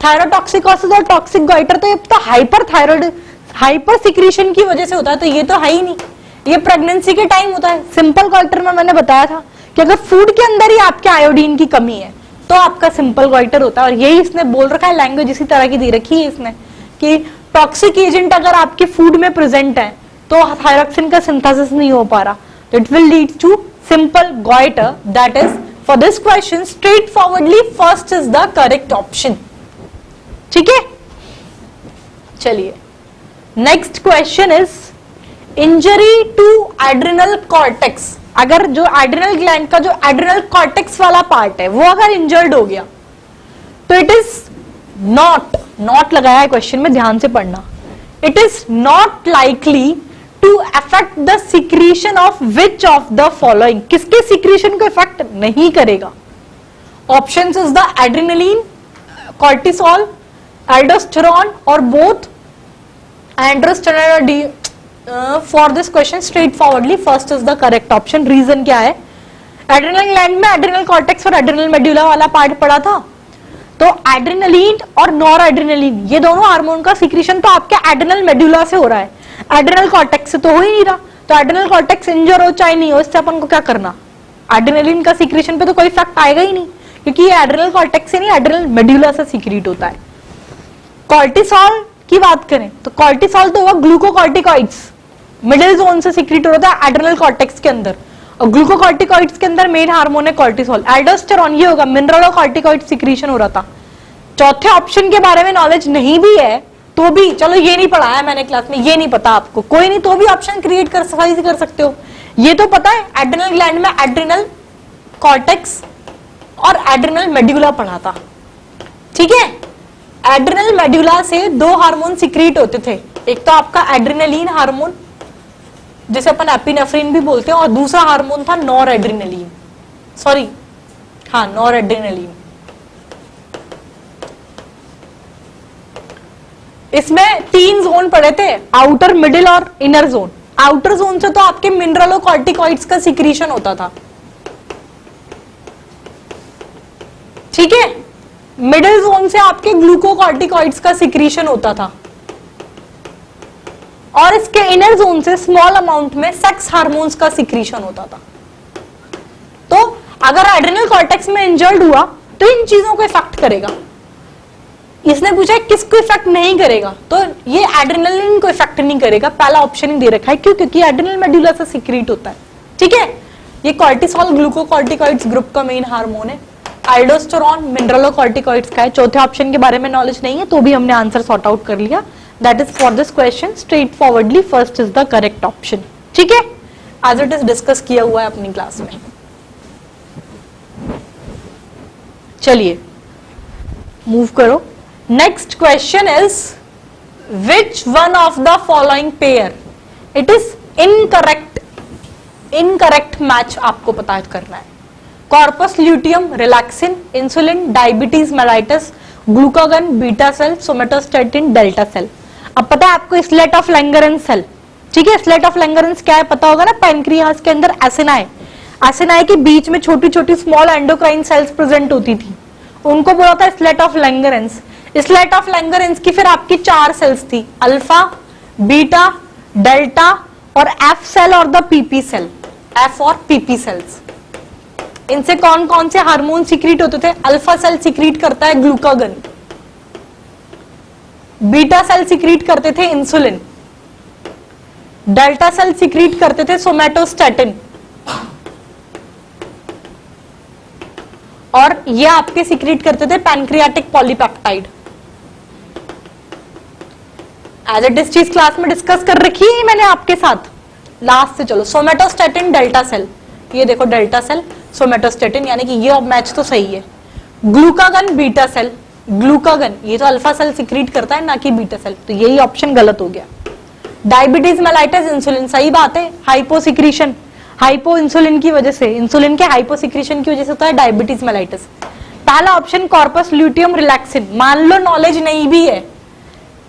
थायरोटॉक्सिकोसिस और टॉक्सिक गॉइटर तो ये तो हाइपर सिक्रीशन की वजह से होता है, तो ये तो है ही नहीं, ये प्रेगनेंसी के टाइम होता है। सिंपल गॉइटर में मैंने बताया था कि अगर फूड के अंदर ही आपके आयोडीन की कमी है तो आपका सिंपल गॉइटर होता है, और यही इसने बोल रखा है, लैंग्वेज इसी तरह की दे रखी है इसने कि टॉक्सिक एजेंट अगर आपके फूड में प्रेजेंट है तो थायरोक्सिन का सिंथेसिस नहीं हो पा रहा, तो it will lead to simple goitre. That is for this question straight forwardly first is the correct option. ठीक है, चलिए next question is injury to adrenal cortex. अगर जो एड्रिनल ग्लैंड का जो एड्रिनल कॉर्टेक्स वाला पार्ट है वो अगर इंजर्ड हो गया तो इट इज नॉट लगाया है क्वेश्चन में, ध्यान से पढ़ना। It is not likely to affect the secretion of which of the following, किसके सिक्रीशन को इफेक्ट नहीं करेगा? Options is the adrenaline, cortisol, aldosterone और both androsterone. For this question straight forwardly first is the correct option. Reason क्या है? एड्रेनल ग्लैंड में एड्रेनल कॉर्टेक्स और एड्रेनल मेड्यूला वाला पार्ट पड़ा था, तो एड्रेनलिन और नॉर एड्रेनलिन ये दोनों हार्मोन का सिक्रीशन तो आपके एड्रेनल मेड्यूला से हो रहा है, एड्रेनल कॉर्टेक्स से तो हो ही नहीं रहा। तो एड्रेनल कॉर्टेक्स इंजर हो चाहे नहीं हो, इससे अपन को क्या करना, एड्रेनलिन का सिक्रीशन पे तो कोई इफेक्ट आएगा ही नहीं, क्योंकि ये एड्रेनल कॉर्टेक्स से नहीं एड्रेनल मेड्यूला से सिक्रीट होता है। कॉर्टिसोल की बात करें तो कॉर्टिसोल तो हुआ ग्लूकोकॉर्टिकॉइड्स, मिडिल जोन से सिक्रीट होता है एड्रेनल कॉर्टेक्स के अंदर, और ग्लूकोकॉर्टिकॉइड्स के अंदर मेन हार्मोन है कॉर्टिसोल। एल्डोस्टेरॉन ये होगा मिनरलोकॉर्टिकॉइड सिक्रीशन हो रहा था। चौथे ऑप्शन के बारे में नॉलेज नहीं भी है तो भी, चलो ये नहीं पढ़ाया मैंने क्लास में, ये नहीं पता आपको, कोई नहीं, तो भी ऑप्शन क्रिएट कर सकते हो। ये तो पता है एड्रेनल ग्लैंड में एड्रेनल कॉर्टेक्स और एड्रेनल मेड्यूला पढ़ा था। ठीक है, एड्रेनल मेड्यूला से दो हार्मोन सिक्रीट होते थे, एक तो आपका एड्रेनलिन हार्मोन जिसे अपन एपिनेफ्रिन भी बोलते हैं, और दूसरा हार्मोन था नॉर एड्रेनलिन, सॉरी हाँ नॉर एड्रेनलिन। इसमें 3 जोन पड़े थे, आउटर, मिडिल और इनर जोन। आउटर जोन से तो आपके मिनरलोकॉर्टिकॉइड्स का सिक्रीशन होता था, ठीक है, मिडिल जोन से आपके ग्लूकोकॉर्टिकॉइड्स का सिक्रीशन होता था। और इसके इनर जोन से स्मॉल अमाउंट में सेक्स हार्मोन्स का सिक्रीशन होता था। तो अगर एड्रिनल कॉर्टेक्स में इंजर्ड हुआ तो इन चीजों को इफेक्ट करेगा। इसने पूछा किसको इफेक्ट नहीं करेगा, तो ये एड्रिनलिन को इफेक्ट नहीं करेगा, पहला ऑप्शन ही दे रखा है। क्यों? क्योंकि एड्रिनल मेडुला से सीक्रेट होता है। ठीक है, ये कॉर्टिसोल ग्लूकोकॉर्टिकॉइड्स ग्रुप का मेन हार्मोन है। एल्डोस्टेरोन मिनरलोकॉर्टिकॉइड्स का है। चौथे ऑप्शन के बारे में नॉलेज नहीं है तो भी हमने आंसर सॉर्ट आउट कर लिया। That is for this question straight forwardly first is the correct option. ठीक है, एज इट इज डिस्कस किया हुआ है अपनी क्लास में। चलिए मूव करो। Next question is which one of the following pair it is incorrect. Incorrect match आपको पता करना है। Corpus luteum, relaxin, insulin, diabetes mellitus, glucagon, beta cell, somatostatin, delta cell. अब पता है आपको स्लेट ऑफ लैंगरेंस सेल। ठीक है, स्लेट ऑफ लैंगरेंस क्या है पता होगा ना, पैनक्रियास के अंदर एसिनाई, एसिनाई के बीच में छोटी छोटी स्मॉल एंडोक्राइन सेल्स प्रेजेंट होती थी, उनको बोला था स्लेट ऑफ लैंगरेंस। स्लेट ऑफ लैंगरेंस की फिर आपकी 4 सेल्स थी, अल्फा, बीटा, डेल्टा और एफ सेल और द पीपी सेल। एफ और पीपी सेल्स, इनसे कौन कौन से हार्मोन सीक्रेट होते थे? अल्फा सेल सीक्रेट करता है ग्लूकागन, बीटा सेल सीक्रेट करते थे इंसुलिन, डेल्टा सेल सीक्रेट करते थे सोमेटोस्टेटिन, और ये आपके सीक्रेट करते थे pancreatic polypeptide. As it is चीज क्लास में डिस्कस कर रखी है मैंने आपके साथ लास्ट से। चलो, सोमेटोस्टेटिन, डेल्टा सेल, ये देखो डेल्टा सेल, सोमेटोस्टेटिन, यानी कि ये मैच तो सही है। ग्लूकागन, बीटा सेल, ग्लूकागन ये तो अल्फा सेल सीक्रेट करता है ना कि बीटा सेल, तो यही ऑप्शन गलत हो गया। डायबिटीज मेलाइटस, इंसुलिन, सही बात है। हाइपो सिक्रीशन, हाइपो इंसुलिन की वजह से, इंसुलिन के हाइपो सिक्रीशन की वजह से होता है डायबिटीज मेलाइटस। पहला ऑप्शन कॉर्पस ल्यूटियम, रिलैक्सिन। मान लो नॉलेज नहीं भी है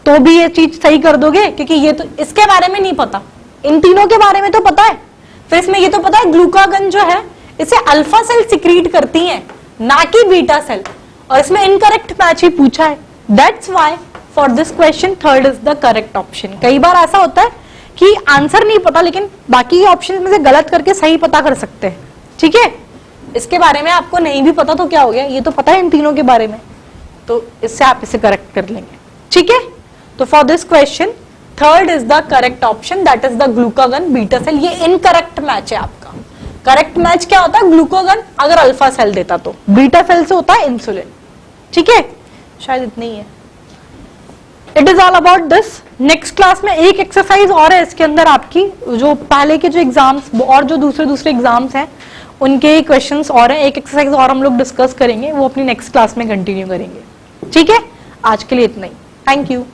तो भी ये चीज सही कर दोगे, क्योंकि ये तो इसके बारे में नहीं पता, इन तीनों के बारे में तो पता है। फिर इसमें ये तो पता है ग्लूकागन जो है इसे अल्फा सेल सीक्रेट करती हैं ना कि बीटा सेल, और इसमें इनकरेक्ट मैच ही पूछा है। That's why for this question third is the correct option. कई बार ऐसा होता है कि आंसर नहीं पता लेकिन बाकी ऑप्शन में से गलत करके सही पता कर सकते हैं। ठीक है, इसके बारे में आपको नहीं भी पता तो क्या हो गया, ये तो पता है इन तीनों के बारे में, तो इससे आप इसे करेक्ट कर लेंगे। ठीक है, तो for this question third is the correct option, that is the glucagon beta cell. ये इनकरेक्ट मैच है आपका। करेक्ट मैच क्या होता है? ग्लूकागन अगर अल्फा सेल देता तो, बीटा सेल से होता है इंसुलिन। ठीक है, शायद इतनी ही है। It is all about this. Next class में एक एक्सरसाइज और है इसके अंदर, आपकी जो पहले के जो एग्जाम्स और जो दूसरे एग्जाम्स हैं उनके क्वेश्चंस और हैं। एक एक्सरसाइज और हम लोग डिस्कस करेंगे, वो अपनी नेक्स्ट क्लास में कंटिन्यू करेंगे। ठीक है, आज के लिए इतना ही। Thank you.